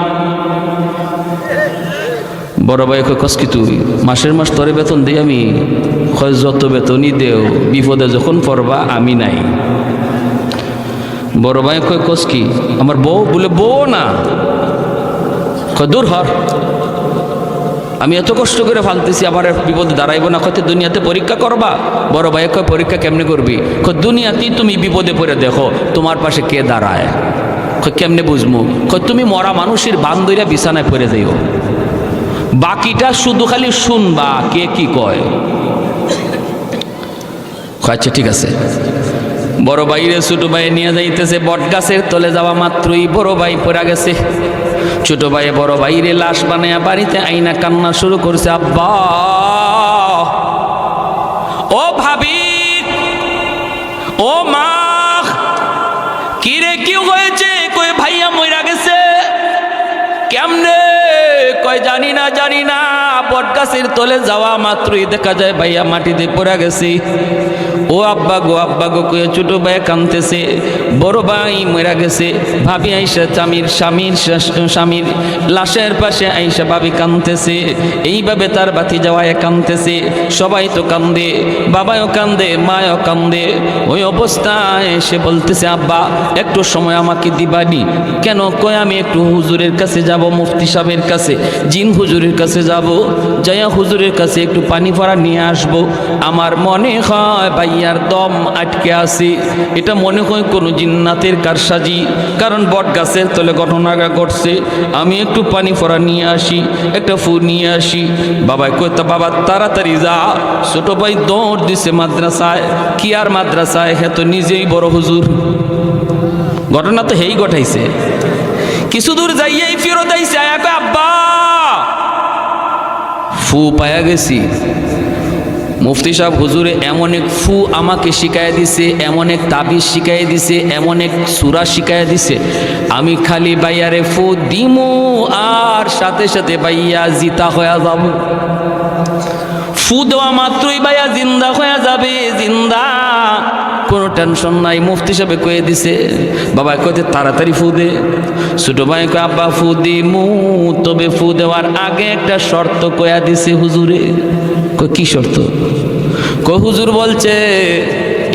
বড় ভাই কয় কস কি তুই, মাসের মাস তোরে বেতন দিই আমি? কয় যত বেতনই দেও, বিপদে যখন পড়বা আমি নাই। বড় ভাই কয় কস কি, আমার বউ? বলে বউ না। কয় দূর হর, আমি এত কষ্ট করে ফালতেছি, আবার বিপদে দাঁড়াইব না? কত দুনিয়াতে পরীক্ষা করবা? বড় ভাই কয় পরীক্ষা কেমনে করবি? কয় দুনিয়াতেই তুমি বিপদে পড়ে দেখো তোমার পাশে কে দাঁড়ায়। কয় কেমনে বুঝবো? কয় তুমি মরা মানুষের বান্ধবীরা বিছানায় পড়ে যাইও, বাকিটা শুধু খালি শুনবা কে কি কয়। আচ্ছা ঠিক আছে। বড় ভাইরে ছোট ভাই নিয়ে যাইতেছে, বট গাছের তলে যাওয়া মাত্রই বড় ভাই পড়ে গেছে। ছোট ভাই বড় ভাইরে লাশ বানায়া বাড়িতে আইনা কান্না শুরু করছে, আব্বা ও ভাবি ও মা, কি রে কি হয়েছে? কই ভাইয়া মইরা গেছে। কেমনে? কয় জানি না জানি না, বট গাছের তলে যাওয়া মাত্রই দেখা যায় ভাইয়া মাটিতে পড়ে গেছে। ও আব্বা গো কয়ে ছোট ভাই কাঁদতেছে, বড় ভাই মরে গেছে। ভাবি আইসা স্বামীর লাশের পাশে আইসা ভাবি কাঁদতেছে, এইভাবে তার বাতি যাওয়ায় কাঁদতেছে। সবাই তো কান্দে, বাবাও কান্দে, মাও কান্দে। ওই অবস্থায় সে বলতেছে, আব্বা একটু সময় আমাকে দিবানি? কেন? কয় আমি একটু হুজুরের কাছে যাব, মুফতি সাহেবের কাছে, জিন হুজুরের কাছে যাব, যাইয়া হুজুরের কাছে একটু পানি ভরা নিয়ে আসব। আমার মনে হয় ভাইয়ার দম আটকে আছে, এটা মনে হয় কোনো জিন্নাতের কারসাজি, কারণ বট গাছের তলে ঘটনাটা ঘটছে। আমি একটু পানি ভরা নিয়ে আসি, একটা ফু নিয়ে আসি। বাবাই কইতা, বাবা তাড়াতাড়ি যা। ছোট ভাই দৌড় দিছে মাদ্রাসায়। কি আর মাদ্রাসায়, হে তো নিজেই বড় হুজুর। ঘটনা তো হেই ঘটাইছে। কিছু দূর যাইয়াই ফেরত আইছে, আব্বা ফু পায়া গেছি। মুফতি সাহেব হুজুরে এমন এক ফু আমাকে শিখাই দিছে, এমন এক তাবিজ শিখাই দিছে, এমন এক সূরা শিখাই দিছে, আমি খালি ভাইয়ারে ফু দিমু আর সাথে সাথে ভাইয়া জিতা হয়ে যাব। ফু দেওয়া মাত্রই ভাইয়া জিন্দা হয়ে যাবে, জিন্দা, কোনো টেনশন নাই। মুফতি সাহেব কয়ে দিছে। বাবা কইতে তাড়াতাড়ি ফু দে। ছোট ভাই কয়, আব্বা ফু দিমু, তবে ফু দেওয়ার আগে একটা শর্ত কয়া দিছে হুজুরে। কয় কি শর্ত? কয় হুজুর বলছে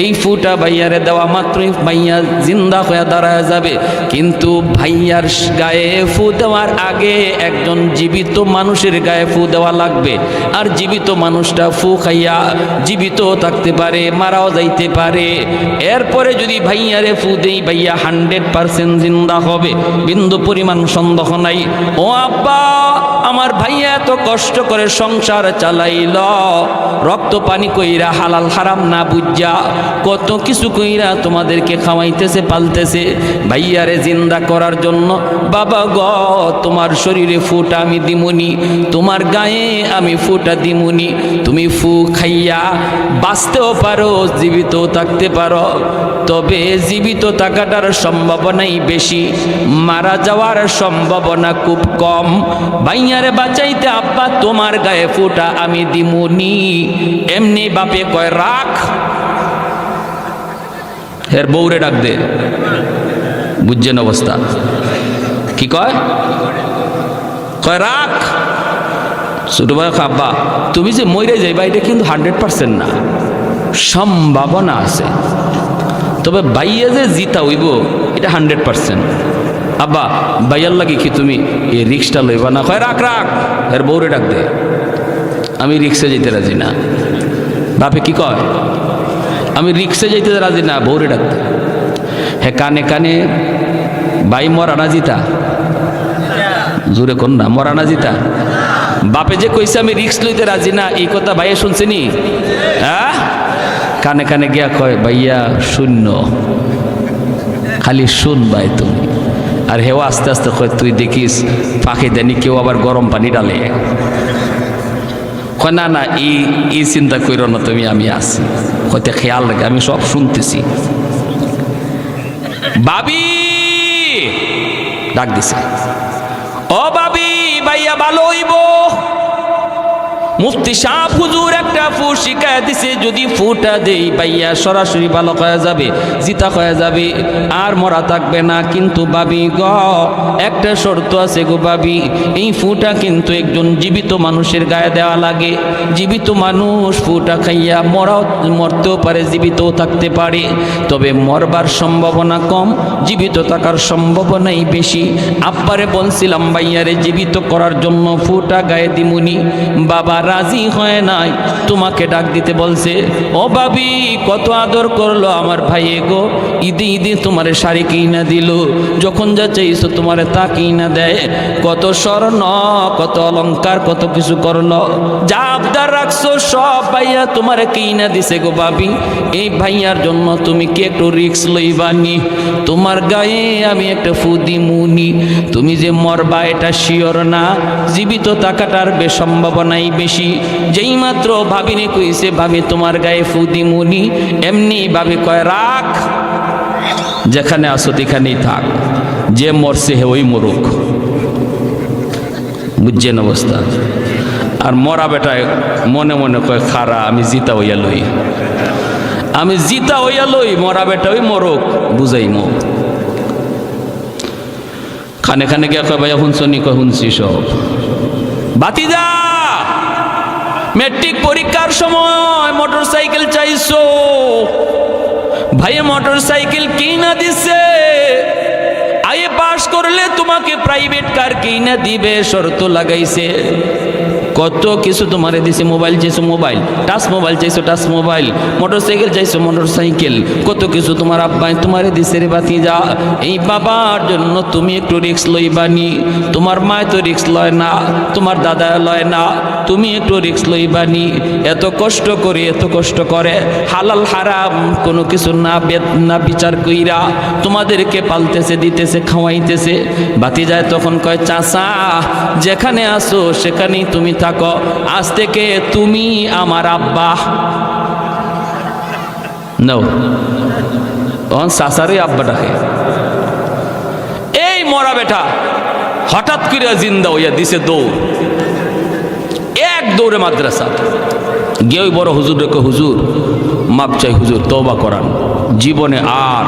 এই ফুটা ভাইয়ারে দেওয়া মাত্রই ভাইয়া জিন্দা হয়ে দাঁড়ায় যাবে, কিন্তু ভাইয়ার গায়ে ফু দেওয়ার আগে একজন জীবিত মানুষের গায়ে ফু দেওয়া লাগবে। আর জীবিত মানুষটা ফু খাইয়া জীবিত থাকতে পারে, মারাও যাইতে পারে। এরপরে যদি ভাইয়ারে ফু দেই, ভাইয়া 100% জিন্দা হবে, বিন্দু পরিমাণ সন্দেহ নাই। ও আব্বা, আমার ভাইয়া এত কষ্ট করে সংসার চালাইল, রক্ত পানি কইরা হালাল হারাম না বুঝা কত কিছু কইরা তোমাদেরকে খাওয়াইতেছে, পালতেছে ভাইয়ারে জিন্দা করার জন্য। বাবা গ, তোমার শরীরে ফুটা আমি দিমুনি, তোমার গায়ে আমি ফুটা দিমুনি। তুমি ফু খাইয়া বাঁচতেও পারো, জীবিত থাকতে পারো, তবে জীবিত থাকাটার সম্ভাবনাই বেশি, মারা যাওয়ার সম্ভাবনা খুব কম। ভাইয়ারে বাঁচাইতে আব্বা তোমার গায়ে ফুটা আমি দিমুনি। এমনি বাপে কয় রাখ, এর বউরে ডাক দে। বুঝছেন অবস্থা? কি কয়? কয় রাখ। ছোট ভাই আব্বা তুমি যে মরে যাইবা এটা কিন্তু 100% না, সম্ভাবনা আছে, তবে ভাইয়া যে জিতা হইব এটা 100%। আব্বা ভাইয়ার লাগে কি তুমি এই রিক্সটা লইবা না? কয় রাখ রাখ, এর বউরে ডাক দে, আমি রিক্সে যেতে রাজি না। বাপে কি কয়? আমি রিক্সে যেতে রাজি না, বউরে ডাক দে। হে কানে কানে ভাই মরা না জিতা, জোরে কোন না, মরা না জিতা। বাপে যে কইছে আমি রিক্স লইতে রাজি না, এই কথা ভাইয়া শুনছেনি? হ্যাঁ, কানে কানে গিয়া কয় ভাইয়া শূন্য, খালি শুন ভাই তুমি। আর হেও আস্তে আস্তে কয় তুই দেখিস পাখি দেনি কেউ আবার গরম পানি ডালে। কয় না না, এই চিন্তা করো না তুমি, আমি আছি, হয়তো খেয়াল রাখে, আমি সব শুনতেছি। বাবি ডাক দিছে, ও বাবি ভাইয়া ভালো হইব। মুফতি সাহেব হুজুর একটা ফু শিখায় দিছে, যদি ফুটা দেই ভাইয়া সরাসরি ভালো হয়ে যাবে, জিতা হয়ে যাবে, আর মরা থাকবে না। কিন্তু ভাবি গ একটা শর্ত আছে গো ভাবি, এই ফুটা কিন্তু একজন জীবিত মানুষের গায়ে দেওয়া লাগে। জীবিত মানুষ ফুটা খাইয়া মরতেও পারে, জীবিতও থাকতে পারে, তবে মরবার সম্ভাবনা কম, জীবিত থাকার সম্ভাবনাই বেশি। আব্বারে বলছিলাম ভাইয়ারে জীবিত করার জন্য ফুটা গায়ে দিমুনি, বাবা রাজি হয় নাই, তোমাকে ডাক দিতে বলছে। ও ভাবি কত আদর করলো আমার ভাইয়ে গো, ঈদে ঈদে তোমারে শাড়ি কিনা দিল, যখন যা চাইছো তোমারে তা কিনা দেয়, কত স্বর্ণ কত অলংকার কত কিছু করলো, যা আবদার রাখছো সব ভাইয়া তোমারে কিনা দিছে গো ভাবি। এই ভাইয়ার জন্য তুমি কি একটু রিক্স লইবানি? তোমার গায়ে আমি একটা ফুদি মুনি, তুমি যে মরবা এটা শিওর না, জীবিত থাকাটার সম্ভাবনাই বেশি। যেই মাত্র ভাবিনে কইছে ভাবি তোমার গায়ে ফুদি মুনি, এমনি ভাবি কয় রাখ, যেখানে আসো সেখানেই থাক, যে মরছে হে ওই মরুক। বুঝছেন অবস্থা? আর মরা বেটায় মনে মনে কয় খারা আমি জিতা হইয়া লই, আমি জিতা হইয়া লই, মরা বেটা ওই মরুক, বুঝাই মো। খানে খানে গিয়া কয় ভাইয়া শুনছনি? কয় শুনছি সব। বাতিজা মেট্রিক পরীক্ষার সময় মোটর সাইকেল চাইছো, ভাইয়া মোটর সাইকেল কিনা দিছে, আইএ পাস করলে তোমাকে প্রাইভেট কার কিনা দিবে, শর্ত লাগাইছে। কত কিছু তোমারে দিছে, মোবাইল চাইছো মোবাইল, টাচ মোবাইল চাইছো টাচ মোবাইল, মোটর সাইকেল চাইছো মোটর সাইকেল, কত কিছু তোমার আব্বাই তোমারে দিছে রে বাতিজা। এই বাবার জন্য তুমি একটু রিক্স লইবানি, তোমার মায় তো রিক্স লয় না, তোমার দাদা লয় না, তুমি একটু রিক্স লইবানি। এত কষ্ট করে এত কষ্ট করে হালাল হারাম কোনো কিছু না বিচার কইরা তোমাদেরকে পালতেছে, দিতেছে, খাওয়াইতেছে। বাতিজায় তখন কয় চাচা যেখানে আসো সেখানেই তুমি থাকো, আজ থেকে তুমি আমার আব্বা। নাও তখন চাচারই আব্বা ডাকে। এই মরা বেটা হঠাৎ করে জিন্দা হইয়া দিছে দৌড়, এক দৌড়ে মাদ্রাসা গিয়ে ওই বড় হুজুর রেখে, হুজুর মাপ চাই হুজুর, তওবা করান, জীবনে আর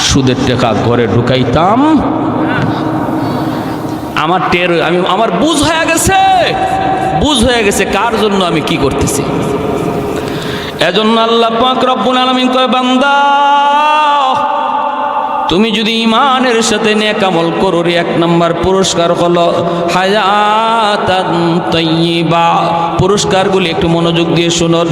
সুদের টাকা ঘরে ঢুকাইতাম। আমার আমার বুঝ হয়ে গেছে, বুঝ হয়ে গেছে কার জন্য আমি কি করতেছি। এজন্য আল্লাহ পাক রব্বুল আলামিন কয় বান্দা তুমি যদি ঈমানের সাথে নেক আমল করো রে, এক নাম্বার পুরস্কার হলো হায়াতান তাইয়্যিবা। পুরস্কারগুলি একটু মনোযোগ দিয়ে শুনুন।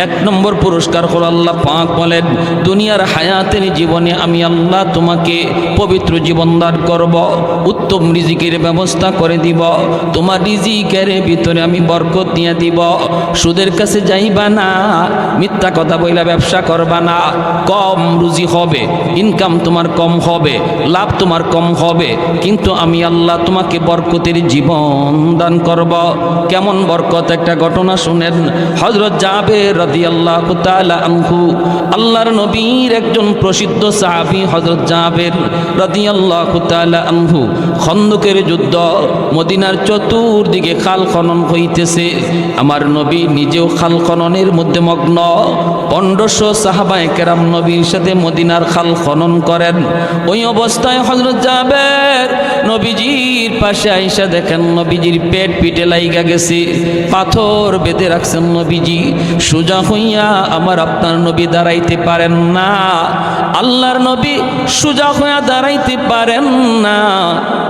এক নম্বর পুরস্কার হলো আল্লাহ পাক বলেন দুনিয়ার হায়াতের জীবনে আমি আল্লাহ তোমাকে পবিত্র জীবন দান করব, উত্তম রিজিকের ব্যবস্থা করে দিব, তোমার রিজিকের ভিতরে আমি বরকত দিয়ে দিব। সুদের কাছে যাইবা না, মিথ্যা কথা বইলা ব্যবসা করবা না, কম রুজি হবে, ইনকাম তোমার কম হবে, লাভ তোমার কম হবে, কিন্তু আমি আল্লাহ তোমাকে বরকতের জীবন দান করব। কেমন বরকত? একটা ঘটনা শুনেন। হযরত জাবের রাদিয়াল্লাহু তাআলা আনহু, আল্লাহর নবীর একজন প্রসিদ্ধ সাহাবী হযরত জাবের রাদিয়াল্লাহু তাআলা আনহু, খন্দকের যুদ্ধ, মদিনার চতুর্দিকে খাল খনন হইতেছে, আমার নবী নিজেও খাল খননের মধ্যে মগ্ন। 1500 সাহাবায়ে কেরাম নবীর সাথে মদিনার খাল খনন করেন। ওই অবস্থায় হযরত জাবের নবীজির পাশে আইসা দেখেন নবীজির পেট পিটে লাইগা গেছে, পাথর বেঁধে রাখছেন নবীজি। সোজা হইয়া আমার আপনার নবী দাঁড়াইতে পারেন না, আল্লাহর নবী সোজা হইয়া দাঁড়াইতে পারেন না।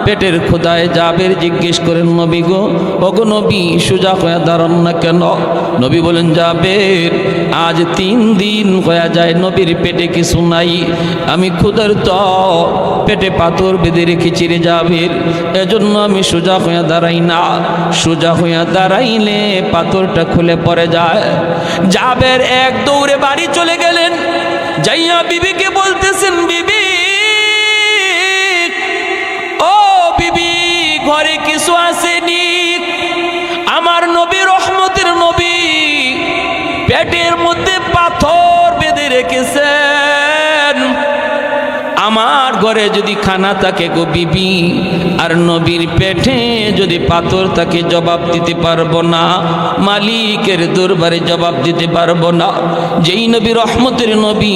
পেটের খোদায় জাবের জিজ্ঞেস করেন, নবী গো, ওগো নবী, সোজা হইয়া দাঁড়ান না কেন? নবী বলেন, জাবের আজ 3 দিন হয়ে যায় নবীর পেটে কিছু নাই, আমি ক্ষুধার্ত, পেটে পাথর বেঁধে রেখেছি রে জাবের, এজন্য আমি সোজা হইয়া দাঁড়াই না। সোজা হইয়া দাঁড়াইলে পাথরটা খুলে পড়ে যায়। জাবের এক দৌড়ে বাড়ি চলে গেলেন, যাইয়া বিবিকে বলতেছেন, বিবি, ও বিবি, ঘরে কিছু আসেনি? আমার নবী, রহমতের নবী, পেটের মধ্যে পাথর বেঁধে রেখেছেন, আমার ঘরে যদি খানা থাকে গো বিবি, আর নবীর পেটে যদি পাথর থাকে, জবাব দিতে পারবো না, মালিকের দরবারে জবাব দিতে পারবো না। যেই নবী রহমতের নবী,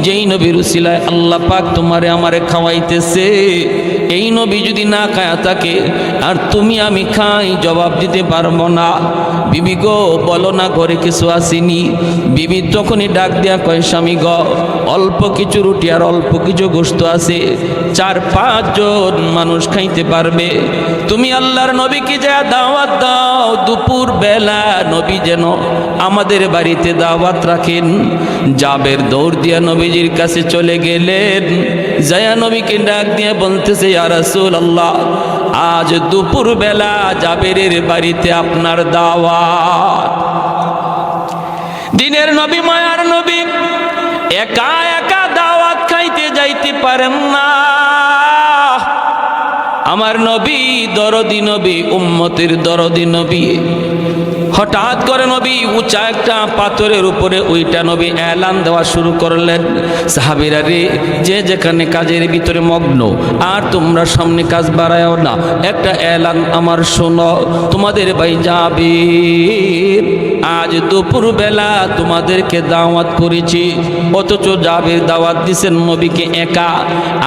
যেই নবীর উসিলায় আল্লাহ পাক তোমারে আমারে খাওয়াইতেছে, এই নবী যদি না খায়া থাকে আর তুমি আমি খাই, জবাব দিতে পারবো না। বিবি গো, বলো না ঘরে কিছু আসেনি? বিবি তখনই ডাক দেয়া কয়, স্বামী গো, অল্প কিছু রুটি আর অল্প কিছু গোশত আছে, 4-5 জন মানুষ খাইতে পারবে। তুমি আল্লাহর নবীকে যা দাওয়াত দাও, দুপুর বেলা নবী যেন আমাদের বাড়িতে দাওয়াত রাখেন। জাবের দৌড় দিয়া নবীজির কাছে চলে গেলেন, যায়া নবীকে ডাক দিয়ে বলতেছে, ইয়া রাসূলুল্লাহ, আজ দুপুর বেলা জাবেরের বাড়িতে আপনার দাওয়াত। দিনের নবী, মায়ার নবী, একা একা দাওয়াত খাইতে যাইতে পারেন না। আমার নবী দরদি নবী, উম্মতের দরদি নবী। হঠাৎ করে নবী উঁচা একটা পাথরের উপরে ওইটা নবী এলান দেওয়া শুরু করলেন, সাহাবীরা রে, যে যেখানে কাজের ভিতরে মগ্ন, আর তোমরা সামনে কাজ বাড়ায়ও না, একটা এলান আমার শোনো। তোমাদের ভাই জাবের আজ দুপুর বেলা তোমাদেরকে দাওয়াত করেছি, অথচ জাবের দাওয়াত দিছেন নবীকে একা,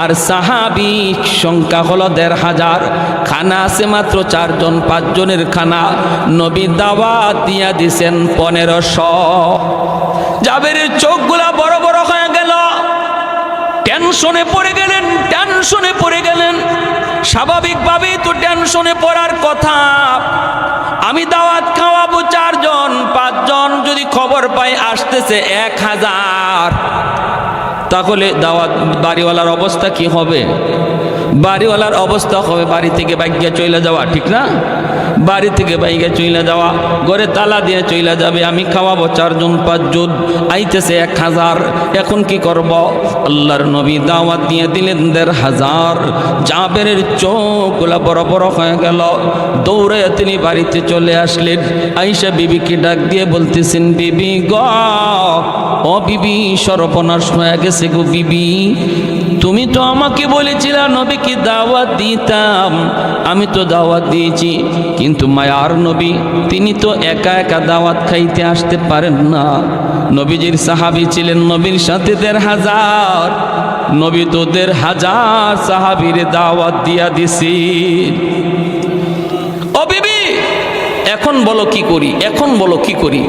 আর সাহাবী সংখ্যা হলো 1500, খানা আছে মাত্র 4 জন 5 জনের খানা, নবী দাওয়াত দিয়া দিছেন 1500। জাবেরের চোখগুলা বড় বড় হয়ে গেল, টেনশনে পড়ে গেলেন, টেনশনে পড়ে গেলেন। স্বাভাবিকভাবেই তো টেনশনে পড়ার কথা, আমি দাওয়াত খাওয়াবো 4 জন 5 জন, যদি খবর পাই আসতেছে 1000, তাহলে দাওয়াত বাড়িওয়ালার অবস্থা কি হবে? বাড়িওয়ালার অবস্থা হবে বাড়ি থেকে বাইকে চলে যাওয়া, ঠিক না? বাড়ি থেকে বাইকে চলে যাওয়া, ঘরে তালা দিয়ে চলে যাবে, আমি খাওয়াবো 4 জন 5 জন, আইতেছে 1000, এখন কি করব? আল্লাহর নবী দাওয়াত দিয়ে দিলেন 1500। জাবেরের চোখগুলা বড় বড় হয়ে গেল, দৌড়ে তিনি বাড়িতে চলে আসলেন। আয়েশা বিবিকে ডাক দিয়ে বলতেছেন, বিবি গো, ও বিবি, সর্বনাশ হয়ে গেছে গো বিবি, তুমি তো আমাকে বলেছিলা নবীকে দাওয়াত দিতাম, আমি তো দাওয়াত দিয়েছি, কিন্তু মায়ার নবী তিনি তো একা একা দাওয়াত খাইতে আসতে পারেন না। নবীজির সাহাবী ছিলেন নবীর সাথে 1500, নবী তো 1500 সাহাবীর দাওয়াত দিয়া দিছি। ও বিবি, এখন বলো কি করি, এখন বলো কি করি?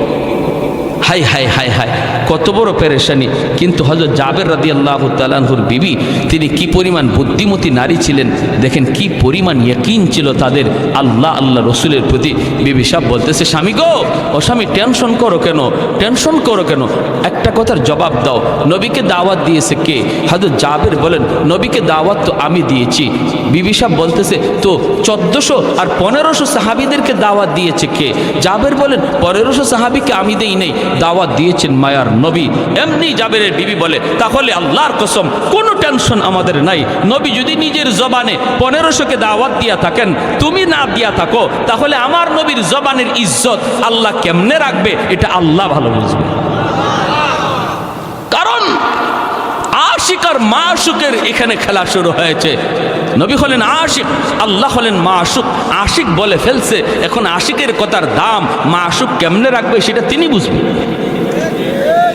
হাই হাই হাই হাই, কত বড় পেরেশানি। কিন্তু হযরত জাবের রাদিয়াল্লাহু তাআলা আনহুর বিবি, তিনি কি পরিমাণ বুদ্ধিমতী নারী ছিলেন, দেখেন কি পরিমাণ ইয়াকিন ছিল তাদের আল্লাহ রসুলের প্রতি। বিবি সাহেব বলতেছে, স্বামী গো, ও স্বামী, টেনশন করো কেন, টেনশন করো কেন, একটা কথার জবাব দাও, নবীকে দাওয়াত দিয়েছে কে? হযরত জাবের বলেন, নবীকে দাওয়াত তো আমি দিয়েছি। বিবি সাহেব বলতেছে, তো 1400 আর 1500 সাহাবীদেরকে দাওয়াত দিয়েছে কে? জাবের বলেন, 1500 সাহাবীকে আমি দেই নাই, দাওয়াত দিয়েছেন মায়ার নবী। এমনি জাবেরের বিবি বলে, তাহলে আল্লাহর কসম কোনো টেনশন আমাদের নাই, নবী যদি নিজের জবানে 1500কে দাওয়াত দিয়া থাকেন, তুমি না দিয়া থাকো, তাহলে আমার নবীর জবানের ইজ্জত আল্লাহ কেমনে রাখবে, এটা আল্লাহ ভালো বুঝবে। কারণ আশিক আর মাশুকের এখানে খেলা শুরু হয়েছে। নবী হলেন আশিক, আল্লাহ হলেন মাশুক। আশিক বলে ফেলছে, এখন আশিকের কথার দাম মাশুক কেমনে রাখবে সেটা তিনি বুঝবেন।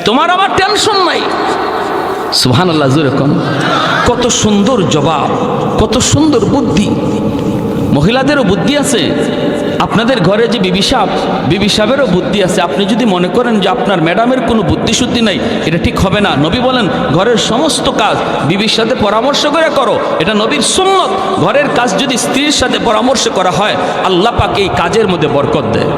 তোমার আমার টেনশন নাই, সুবহানাল্লাহ, যেরকম কত সুন্দর জবাব, কত সুন্দর বুদ্ধি। মহিলাদেরও বুদ্ধি আছে, আপনাদের ঘরে যে বিবি সাহেবেরও বুদ্ধি আছে। আপনি যদি মনে করেন যে আপনার ম্যাডামের কোনো বুদ্ধি শুদ্ধি নাই, এটা ঠিক হবে না। নবী বলেন ঘরের সমস্ত কাজ বিবির সাথে পরামর্শ করে করো, এটা নবীর সুন্নত। ঘরের কাজ যদি স্ত্রীর সাথে পরামর্শ করা হয়, আল্লাহ পাক এই কাজের মধ্যে বরকত দেয়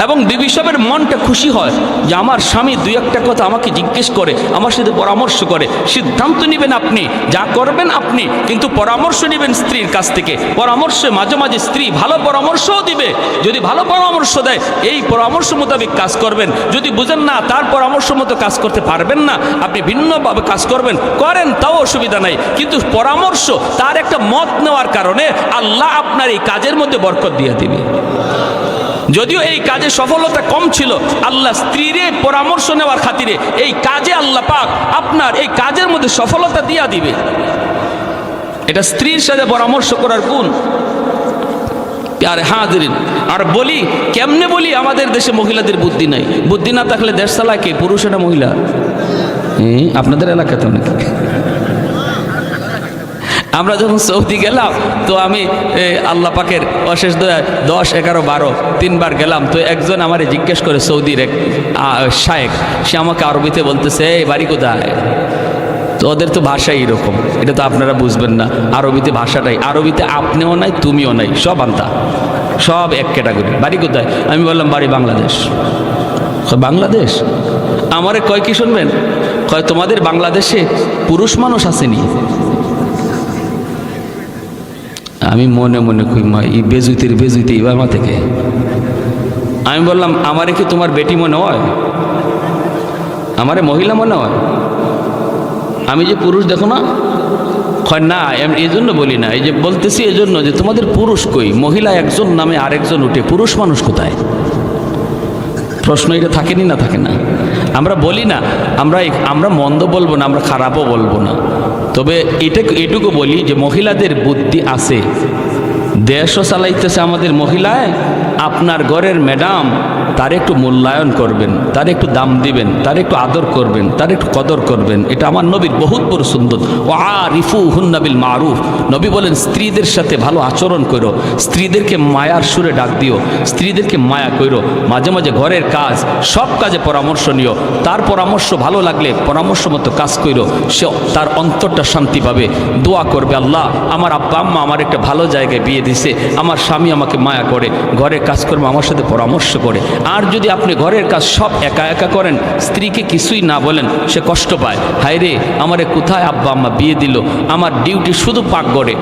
এবং বিবি সাহেবের মনটা খুশি হয় যে আমার স্বামী দুই একটা কথা আমাকে জিজ্ঞেস করে, আমার সাথে পরামর্শ করে। সিদ্ধান্ত নেবেন আপনি, যা করবেন আপনি, কিন্তু পরামর্শ নেবেন স্ত্রীর কাছ থেকে। পরামর্শে মাঝে মাঝে স্ত্রী ভালো পরামর্শও দিবে। যদি ভালো পরামর্শ দেয়, এই পরামর্শ মোতাবেক কাজ করবেন। যদি বুঝেন না তার পরামর্শ মতো কাজ করতে পারবেন না, আপনি ভিন্নভাবে কাজ করবেন, করেন, তাও অসুবিধা নাই। কিন্তু পরামর্শ, তার একটা মত নেওয়ার কারণে আল্লাহ আপনার এই কাজের মধ্যে বরকত দিয়ে দিবে। যদিও এই কাজে সফলতা কম ছিল, আল্লাহ স্ত্রীর পরামর্শ নেওয়ার খাতিরে এই কাজে আল্লাহ পাক আপনার এই কাজের মধ্যে সফলতা দিয়া দিবে। এটা স্ত্রীর সাথে পরামর্শ করার গুণ। আরে হাজিরিন, আর বলি কেমনে বলি, আমাদের দেশে মহিলাদের বুদ্ধি নাই। বুদ্ধি না থাকলে দেশ চালায় কে? পুরুষ না মহিলা? আপনাদের এলাকাতে নাকি? আমরা যখন সৌদি গেলাম, তো আমি আল্লাহ পাকের অশেষ দয়ায় 10, 11, 12 তিনবার গেলাম। তো একজন আমারে জিজ্ঞেস করে, সৌদির এক শায়েখ, সে আমাকে আরবিতে বলতেছে, এই বাড়ি কোথায়? তো ওদের তো ভাষাই এরকম, এটা তো আপনারা বুঝবেন না। আরবিতে ভাষাটাই, আরবিতে আপনিও নাই তুমিও নাই, সব আন্তা, সব এক ক্যাটাগরি। বাড়ি কোথায়? আমি বললাম বাড়ি বাংলাদেশ। বাংলাদেশ? আমারে কয় কি শুনবেন? কয় তোমাদের বাংলাদেশে পুরুষ মানুষ আসেনি? আমি মনে মনে কই, মা এই বেজুইতে এবার মা থেকে। আমি বললাম আমারে কি তোমার বেটি মনে হয়? আমারে মহিলা মনে হয়? আমি যে পুরুষ দেখো না? হয় না, এই জন্য বলি না, এই যে বলতেছি এই জন্য যে তোমাদের পুরুষ কই, মহিলা একজন নামে আরেকজন উঠে, পুরুষ মানুষ কোথায়? প্রশ্ন এটা থাকেনি না? থাকে না? আমরা বলি না, আমরা মন্দ বলবো না, আমরা খারাপও বলবো না, তবে এটুকু বলি যে মহিলাদের বুদ্ধি আছে। দেশও চালাইতেছে আমাদের মহিলায়। আপনার ঘরের ম্যাডাম, তার একটু মূল্যায়ন করবেন, তার একটু দাম দিবেন, তার একটু আদর করবেন, তার একটু কদর করবেন। এটা আমার নবীর বহুত বড় সুন্দর। ও আরিফু হুন্না বিল মারুফ, নবী বলেন স্ত্রীদের সাথে ভালো আচরণ করো, স্ত্রীদেরকে মায়ার সুরে ডাক দিও, স্ত্রীদেরকে মায়া করো। মাঝে মাঝে ঘরের কাজ, সব কাজে পরামর্শ নিও। তার পরামর্শ ভালো লাগলে পরামর্শ মতো কাজ করো, সে তার অন্তরটা শান্তি পাবে। দোয়া করবে, আল্লাহ আমার আব্বা আম্মা আমার একটা ভালো জায়গায় বিয়ে দিছে, আমার স্বামী আমাকে মায়া করে, ঘরের কাজকর্ম আমার সাথে পরামর্শ করে। আর যদি আপনি ঘরের কাজ সব একা একা করেন, স্ত্রীকে কিছুই না বলেন, সে কষ্ট পায়। হায় রে, আমারে কোথায় আব্বা আম্মা বিয়ে দিল, আমার ডিউটি শুধু পাক করে,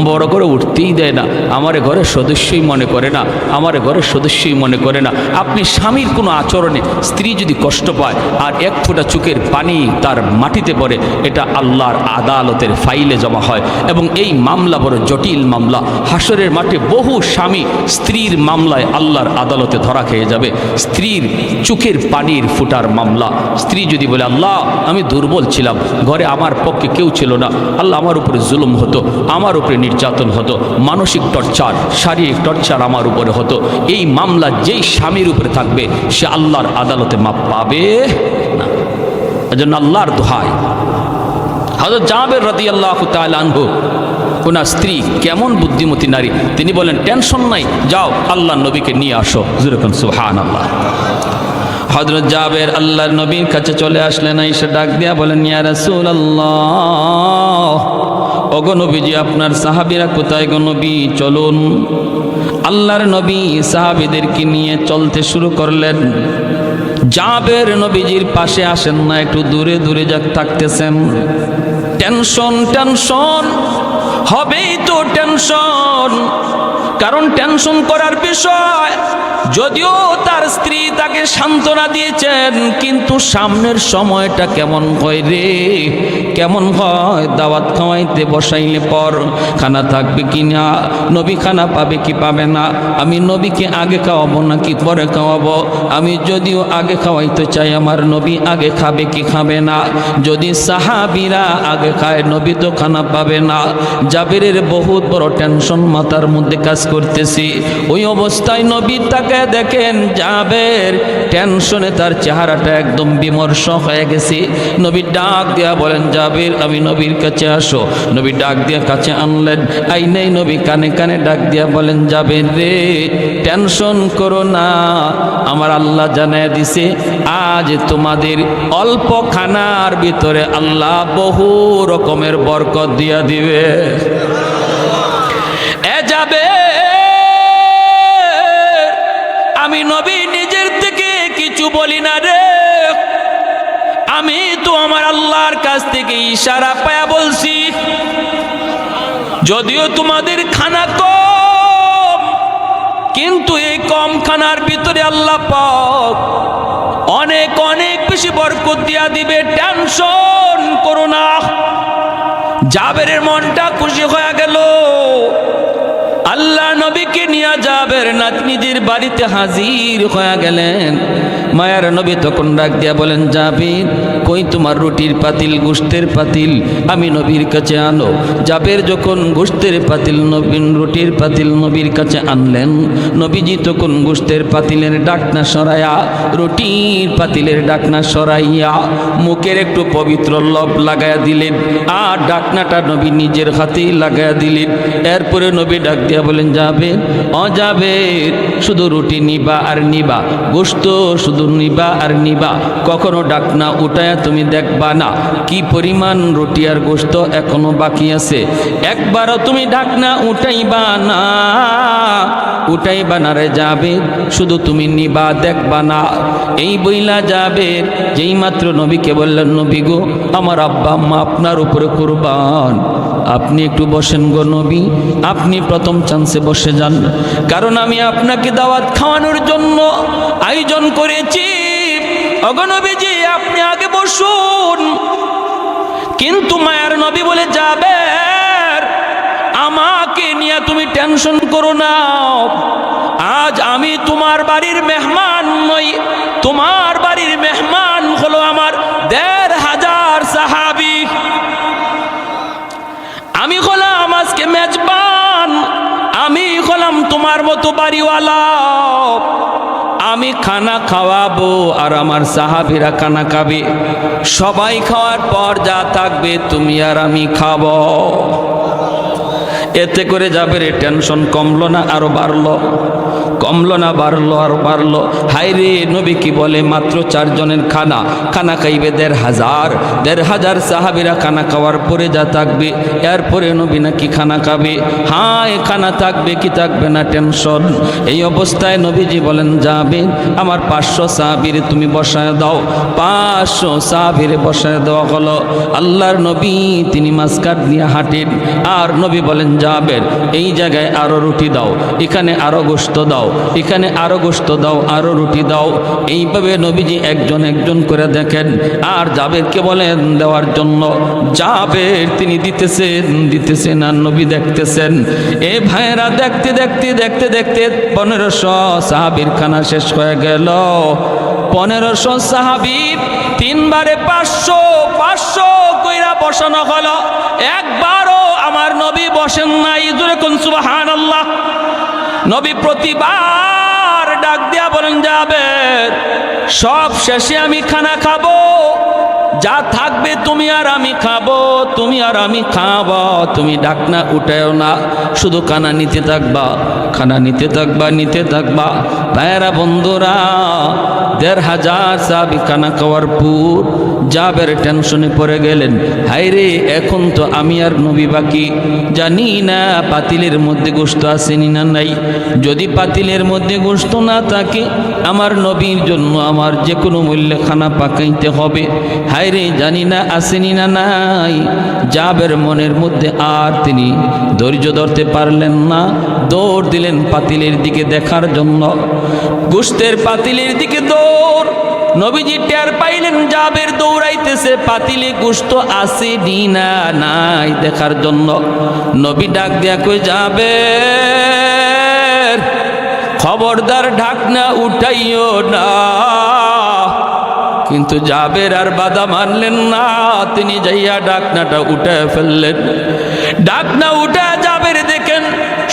বড় করে উঠতেই দেয় না, আমারে ঘরের সদস্যই মনে করে না, আমারে ঘরের সদস্যই মনে করে না। আপনি স্বামীর কোনো আচরণে স্ত্রী যদি কষ্ট পায় আর এক ফোঁটা চোখের পানি তার মাটিতে পড়ে, এটা আল্লাহর আদালতের ফাইলে জমা হয় এবং এই মামলা বড় জটিল মামলা। হাসরের মাঠে বহু স্বামী স্ত্রীর মামলায় আল্লাহর আদালতে ধরা খেয়ে যাবে। স্ত্রীর চোখের পানির ফুটার মামলা। স্ত্রী যদি বলে, আল্লাহ আমি দুর্বল ছিলাম, ঘরে আমার পক্ষে কেউ ছিল না, আল্লাহ আমার উপরে জুলুম হতো, আমার উপরে নির্যাতন হতো, মানসিক টর্চার, শারীরিক টর্চার আমার উপরে হতো, এই মামলা যেই স্বামীর উপরে থাকবে সে আল্লাহর আদালতে মাপ পাবে না। এজন্য আল্লাহর দোহাই, হযরত জাবের রাদিয়াল্লাহু তাআলা আনহু, ওনার স্ত্রী কেমন বুদ্ধিমতী নারী, তিনি বলেন টেনশন নাই, যাও আল্লাহর নবীকে নিয়ে আসো। যেরকম সুবহানাল্লাহ। হযরত জাবের আল্লাহর নবীর কাছে চলে আসলেন, এসে ডাক দিয়া বলেন, ইয়া রাসূলুল্লাহ, ওগো নবীজি আপনার সাহাবীরা কোথায় গো নবী, চলুন। আল্লাহর নবী সাহাবীদেরকে নিয়ে চলতে শুরু করলেন। জাবের নবীজির পাশে আসেন না, একটু দূরে দূরে থাকতেছেন। টেনশন হবেই তো টেনশন, কারণ টেনশন করার বিষয়। যদিও তার স্ত্রী তাকে সান্ত্বনা দিয়েছেন, কিন্তু সামনের সময়টা কেমন হয় রে, কেমন হয়। দাওয়াত খাওয়াইতে বসাইলে পর খানা থাকবে কি না, নবী খানা পাবে কি পাবে না, আমি নবীকে আগে খাওয়াবো নাকি পরে খাওয়াবো, আমি যদিও আগে খাওয়াইতে চাই আমার নবী আগে খাবে কি খাবে না। যদি সাহাবীরা আগে খায়, নবী তো খানা পাবে না। জাবেরের বহুত বড় টেনশন মাথার মধ্যে কাজ করতেছি। ওই অবস্থায় নবী তাকে তাকায় দেখেন জাবের টেনশনে তার চেহারাটা একদম বিমর্ষ হয়ে গেছে। নবী ডাক দিয়া বলেন, জাবের আমি নবীর কাছে আসো। নবী ডাক দিয়া কাছে আনলেন, আইনেই নবী কানে কানে ডাক দিয়া বলেন, জাবের রে টেনশন করো না, আমার আল্লাহ জানায় দিছে আজ তোমাদের অল্প খানার ভিতরে আল্লাহ বহু রকমের বরকত দিয়া দিবে। এ যাবে আমি নবী নিজের থেকে কিছু বলি না রে, আমি তো আমার আল্লাহর কাছ থেকে ইশারা পায়া বলছি। যদিও তোমাদের খানা কম, কিন্তু এই কম খানার ভিতরে আল্লাহ পাক অনেক অনেক বেশি বরকত দিয়া দিবে, টেনশন করো না। জাবেরের মনটা খুশি হয়ে গেল। আল্লাহ নবীকে নিয়ে জাবের নাতনিদের বাড়িতে হাজির হয়ে গেলেন। মায়ার নবী তখন ডাক দিয়া বলেন, জাবের কই তোমার রুটির পাতিল, গোশতের পাতিল আমি নবীর কাছে আনো। জাবের যখন গোশতের পাতিল রুটির পাতিল নবীর কাছে আনলেন, নবীজি তখন গোশতের পাতিলের ডাকনা সরাইয়া রুটির পাতিলের ডাকনা সরাইয়া মুখের একটু পবিত্র লব লাগাইয়া দিলেন, আর ডাকনাটা নবী নিজের হাতেই লাগাইয়া দিলেন। এরপরে নবী ডাক দিয়া বলেন, জাবের ও জাবের শুধু রুটি নিবা আর নিবা, গোশত শুধু নিবা আর নিবা, কখনো ডাকনা উঠায়া তুমি দেখবা না কি পরিমাণ রুটি আর গোশত এখনো বাকি আছে। একবারও তুমি ডাকনা উঠাইবা না, উঠাইবা না রে জাবের, শুধু তুমি নিবা দেখবা না। এই বইলা জাবের যেই মাত্র নবীকে বললেন, নবী গো আমার আব্বা আম্মা আপনার উপরে কুরবান, আপনি একটু বসেন গো নবী, আপনি প্রথম চান্সে বসে যান, কারণ আমি আপনাকে দাওয়াত খাওয়ানোর জন্য আয়োজন করেছি। ওগো নবীজি আপনি আগে বসুন। কিন্তু মায়ার নবী বলে, জাবের আমাকে নিয়ে তুমি টেনশন করো না, আজ আমি তোমার বাড়ির মেহমান নই, তোমার বাড়ির মেহমান হলো আমার ১৫০০ সাহাবী। আমি হলাম আজকে মেজবান, আমি হলাম তোমার মতো বাড়িওয়ালা। আমি খানা খাওয়াবো আর আমার সাহাবীরা খানা খাবে, সবাই খাওয়ার পর যা থাকবে তুমি আর আমি খাবো। এতে করে জাবের টেনশন কমলো না আরো বাড়লো, কমলো না বাড়লো আর বাড়লো। হায়রে নবী কি বলে, মাত্র 4 জনের খানা, খানা খাইবে ১৫০০ সাহাবীরা খানা খাওয়ার পরে যা থাকবে, এরপরে নবী নাকি খানা খাবে। হায় খানা থাকবে কি থাকবে না টেনশন। এই অবস্থায় নবীজি বলেন, যাবে আমার 500 সাহাবীরে তুমি বসায় দাও। 500 সাহাবীরে বসায় দেওয়া হলো। আল্লাহর নবী তিনি মাসকাট নিয়ে হাঁটেন, আর নবী বলেন, যাবেন এই জায়গায় আরো রুটি দাও, এখানে আরো গোশত দাও, এখানে আরো গোশত দাও, আরো রুটি দাও। এইভাবে নবীজি একজন একজন করে দেখেন, আর জাবেরকে বলেন দেওয়ার জন্য। জাবের তিনি দিতেছেন আর নবী দেখতেছেন। এ ভাইরা দেখতে দেখতে দেখতে দেখতে 1500 সাহাবীর খানা শেষ হয়ে গেল। 1500 সাহাবী 3 বারে 500 কইরা বসানো হলো। একবারও আমার নবী বসেন নাই। জোরে কোন সুবহানাল্লাহ। নবী প্রতিবার ডাক দিয়া বলেন, যাবের সব শেষে আমি খানা খাবো, যা থাকবে তুমি আর আমি খাবো, তুমি আর আমি খাবো, তুমি ডাকনা উঠায়ও না, শুধু খানা নিতে থাকবা, খানা নিতে থাকবা, নিতে থাকবা। ভাইয়েরা বন্ধুরা, 1500 সাহাবী খানা খাওয়ার পর জাবের টেনশনে পড়ে গেলেন। হায়রে এখন তো আমি আর নবী বাকি, জানি না পাতিলের মধ্যে গোশত আসেনি না নাই। যদি পাতিলের মধ্যে গোশত না থাকে, আমার নবীর জন্য আমার যে কোনো মূল্যে খানা পাকাইতে হবে। হায়রে জানি না আসেনি না নাই। জাবের মনের মধ্যে আর তিনি ধৈর্য ধরতে পারলেন না, দৌড় দিলেন পাতিলের দিকে দেখার জন্য। গোশতের পাতিলের দিকে দৌড়। নবীজি টের পাইলেন জাবের দৌড়াইতেছে পাতিলে গোশত আছে না নাই দেখার জন্য। নবী ডাক দিয়া কই, জাবের খবরদার ঢাকনা উঠাইও না। কিন্তু জাবের আর বাধা মানলেন না, তিনি যাইয়া ঢাকনাটা উঠায় ফেললেন। ঢাকনা উঠা জাবের দেখেন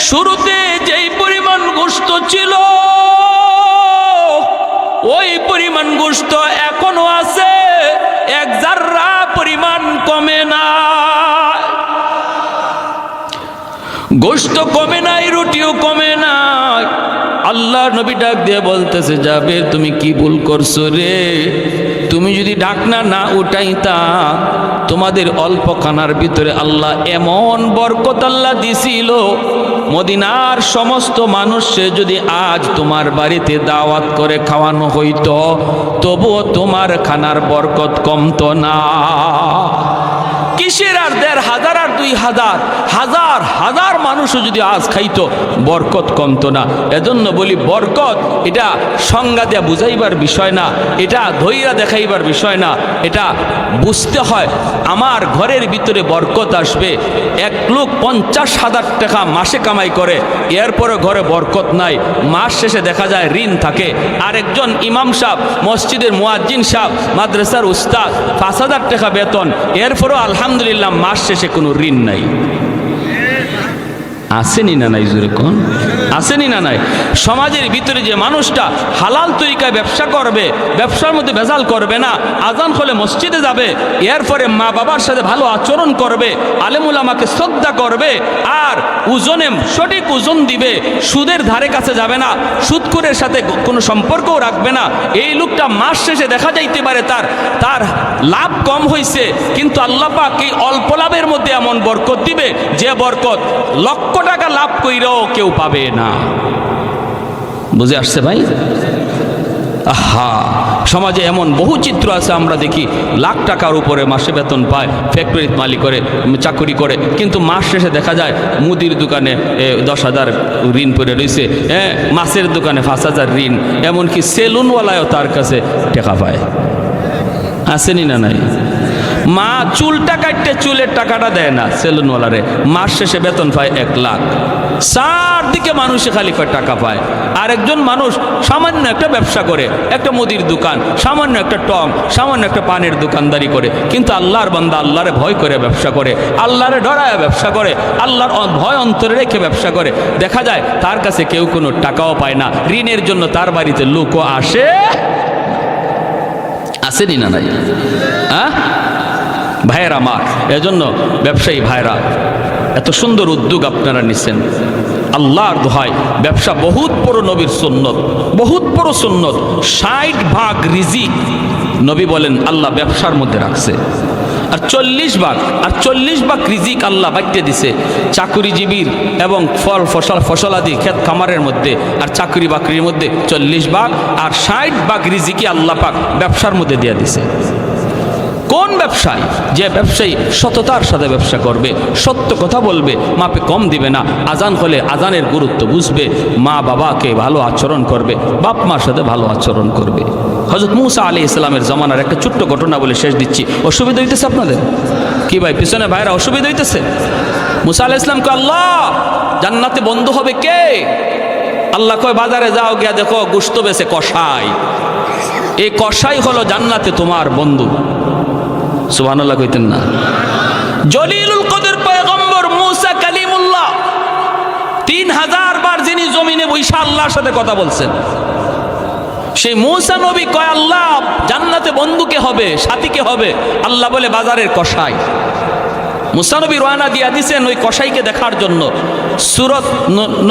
শুরুতে যেই পরিমাণ গোশত ছিল গোশত এখনো আছে, এক জাররা পরিমাণ কমে না। গোশত কমে নাই, রুটিও কমে নাই। আল্লাহ নবী ডাক দিয়ে বলতেছে, যাবে তুমি কি ভুল করছো রে? তুমি যদি ঢাকনা না উঠাইতা, তোমাদের অল্প খানার ভিতরে আল্লাহ এমন বরকত আল্লাহ দিছিল, মদিনার সমস্ত মানুষে যদি আজ তোমার বাড়িতে দাওয়াত করে খাওয়ানো হইতো, তবুও তোমার খানার বরকত কমতো না। কিসের আর ১,৫০০ আর ২,০০০, হাজার হাজার মানুষও যদি আজ খাইতো, বরকত কমতো না। এজন্য বলি, বরকত এটা সংজ্ঞা দেয়া বুঝাইবার বিষয় না, এটা ধৈর্য দেখাইবার বিষয় না, এটা বুঝতে হয়। আমার ঘরের ভিতরে বরকত আসবে। এক লোক ৫০,০০০ টাকা মাসে কামাই করে, এরপরে ঘরে বরকত নাই, মাস শেষে দেখা যায় ঋণ থাকে। আরেকজন ইমাম সাহেব, মসজিদের মুয়াজ্জিন সাহেব, মাদ্রাসার উস্তাদ, ৫,০০০ টাকা বেতন, এরপরও আলহামদুলিল্লাহ মাস শেষে কোনো ঋণ নাই। আসেনি না নাই? জোরে কোন আসেনি না নাই? সমাজের ভিতরে যে মানুষটা হালাল তরিকায় ব্যবসা করবে, ব্যবসার মধ্যে ভেজাল করবে না, আজান হলে মসজিদে যাবে, এরপরে মা বাবার সাথে ভালো আচরণ করবে, আলেম উলামাকে শ্রদ্ধা করবে, আর ওজনে সঠিক ওজন দিবে, সুদের ধারে কাছে যাবে না, সুদখোরের সাথে কোনো সম্পর্কও রাখবে না, এই লোকটা মাস শেষে দেখা যাইতে পারে তার লাভ কম হয়েছে, কিন্তু আল্লাহ পাক এই অল্প লাভের মধ্যে এমন বরকত দিবে, যে বরকত লক্ষ টাকা লাভ কইরাও কেউ পাবে না। বুঝে আসছে ভাই? আহা, সমাজে এমন বহু চিত্র আছে, আমরা দেখি লাখ টাকার উপরে মাসে বেতন পায়, ফ্যাক্টরির মালিক করে, চাকরি করে, কিন্তু মাস শেষে দেখা যায় মুদির দোকানে ১০,০০০ ঋণ পড়ে রয়েছে, মাছের দোকানে ৫,০০০ ঋণ, এমনকি সেলুনওয়ালাও তার কাছে টাকা পায়। আসেনি না নাই? মা চুলটা কাটতে চুলের টাকাটা দেয় না সেলুনওয়ালারে, মাস শেষে বেতন পায় ১ লাখ। চারদিকে মানুষে খালি টাকা পায়। আরেকজন মানুষ সামান্য একটা ব্যবসা করে, একটা মুদির দোকান, সামান্য একটা টং, সামান্য একটা পানের দোকানদারি করে, কিন্তু আল্লাহর বান্দা আল্লাহরে ভয় করে ব্যবসা করে, আল্লাহরে ডরায় ব্যবসা করে, আল্লাহর ভয় অন্তরে রেখে ব্যবসা করে। দেখা যায় তার কাছে কেউ কোনো টাকাও পায় না, ঋণের জন্য তার বাড়িতে লোকও আসে। আসেনি না নাই? হ্যাঁ ভাইয়েরা আমার, এজন্য ব্যবসায়ী ভাইরা, এত সুন্দর উদ্যোগ আপনারা নিছেন, আল্লাহর দোহাই। ব্যবসা বহুত বড় নবীর সুন্নত, বহুত বড় সুন্নত। ৬০ ভাগ রিজিক নবী বলেন আল্লাহ ব্যবসার মধ্যে রাখছে, আর ৪০ ভাগ রিজিক আল্লাহ বাঁচিয়ে দিছে চাকুরিজীবীর এবং ফসলাদি ক্ষেত খামারের মধ্যে, আর চাকরি বাকরির মধ্যে ৪০ ভাগ, আর ৬০ ভাগ রিজিকই আল্লাহ পাক ব্যবসার মধ্যে দিয়ে দিছে। কোন ব্যবসায়ী? যে ব্যবসায়ী সততার সাথে ব্যবসা করবে, সত্য কথা বলবে, মাপে কম দিবে না, আজান হলে আজানের গুরুত্ব বুঝবে, মা বাবাকে ভালো আচরণ করবে, বাপ মার সাথে ভালো আচরণ করবে। হযরত মূসা আলাইহিস সালামের জামানার একটা ছোট্ট ঘটনা বলে শেষ দিচ্ছি। অসুবিধা হইতেছে আপনাদের কি ভাই? পিছনে ভাইরা অসুবিধা হইতেছে? মূসা আলাইহিস সালামকে আল্লাহ জান্নাতে বন্ধু হবে কে? আল্লাহ কয়, বাজারে যাও, গিয়া দেখো গোশত বেচে কসাই, এই কসাই হলো জান্নাতে তোমার বন্ধু। সুবহানাল্লাহ কইতেন না? জলিলুল কদর পয়গম্বর মূসা কালিমুল্লাহ ৩০০০ বার যিনি জমিনে বৈশা আল্লাহর সাথে কথা বলছেন, সেই মূসা নবী কয়, আল্লাহ জান্নাতে বন্ধুকে হবে, সাথীকে হবে? আল্লাহ বলে বাজারের কসাই। মূসা নবী রওনা দিয়া দিছেন ওই কসাইকে দেখার জন্য। সুরত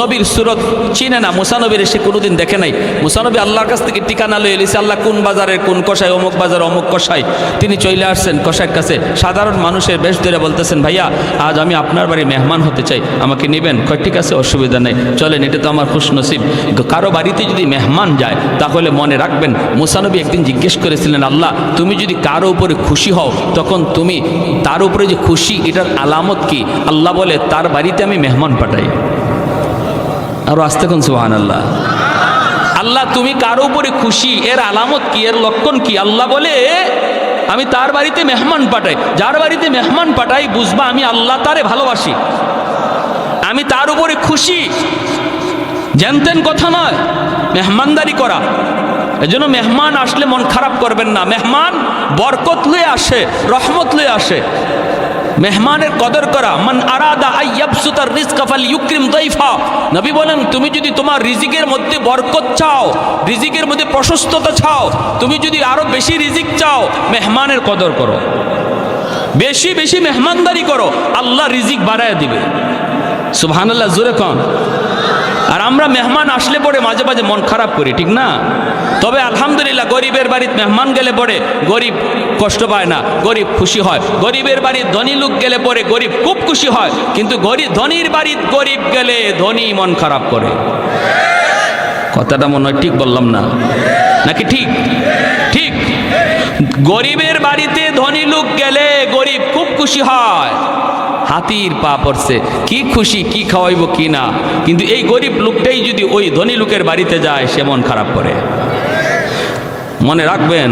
নবীর সুরত চিনে না, মূসা নবীর সে কোনোদিন দেখে নাই। মূসা নবী আল্লাহর কাছ থেকে ঠিকানা লয়ে এলিছে, আল্লাহ কোন বাজারের কোন কসাই, অমুক বাজার অমুক কসাই। তিনি চলে আসছেন কসাইয়ের কাছে, সাধারণ মানুষের বেশ ধরে বলতেছেন, ভাইয়া আজ আমি আপনার বাড়ি মেহমান হতে চাই, আমাকে নেবেন? কয় ঠিক আছে, অসুবিধা নেই, চলেন, এটা তো আমার খুশনসিব। কারো বাড়িতে যদি মেহমান যায় তাহলে মনে রাখবেন, মূসা নবী একদিন জিজ্ঞেস করেছিলেন, আল্লাহ তুমি যদি কারো উপরে খুশি হও, তখন তুমি তার উপরে যে খুশি এটার আলামত কি? আল্লাহ বলে, তার বাড়িতে আমি মেহমান পাঠাই। আর আসতে কোন সুবহানাল্লাহ। আল্লাহ তুমি কারো উপরে খুশি, এর আলামত কি, এর লক্ষণ কি? আল্লাহ বলে, আমি তার বাড়িতে মেহমান পাঠাই। যার বাড়িতে মেহমান পাঠাই বুঝবা আমি আল্লাহ তারে ভালোবাসি, আমি তার উপরে খুশি। জানতেন কথা নয়, মেহমানদারি করা। এজন্য মেহমান আসলে মন খারাপ করবেন না। মেহমান বরকত লয়ে আসে, রহমত লয়ে আসে। মেহমানের কদর করা। মান আরাদা আইয়াবসুতার রিজকা ফালইউকরিম দাইফা, নবী বলেন তুমি যদি তোমার রিজিকের মধ্যে বরকত চাও, রিজিকের মধ্যে প্রশস্ততা চাও, তুমি যদি আরো বেশি রিজিক চাও, মেহমানের কদর করো, বেশি বেশি মেহমানদারি করো, আল্লাহ রিজিক বাড়ায় দিবে। সুবহানাল্লাহ, জোরে কন। আর আমরা মেহমান আসলে পরে মাঝে মাঝে মন খারাপ করি, ঠিক না? তবে আলহামদুলিল্লাহ গরিবের বাড়িতে মেহমান গেলে পরে গরিব কষ্ট পায় না, গরিব খুশি হয়। গরিবের বাড়িতে ধনী লোক গেলে পরে গরিব খুব খুশি হয়, কিন্তু ধনীর বাড়িতে গরিব গেলে ধনী মন খারাপ করে। কথাটা মনে হয় ঠিক বললাম না, নাকি ঠিক? ঠিক। গরিবের বাড়িতে ধনী লোক গেলে গরিব খুব খুশি হয়, হাতির পা পড়ছে, কি খুশি, কি খাওয়াইব কি না। কিন্তু এই গরিব লোকটাই যদি ওই ধনী লোকের বাড়িতে যায়, সে মন খারাপ করে। মনে রাখবেন,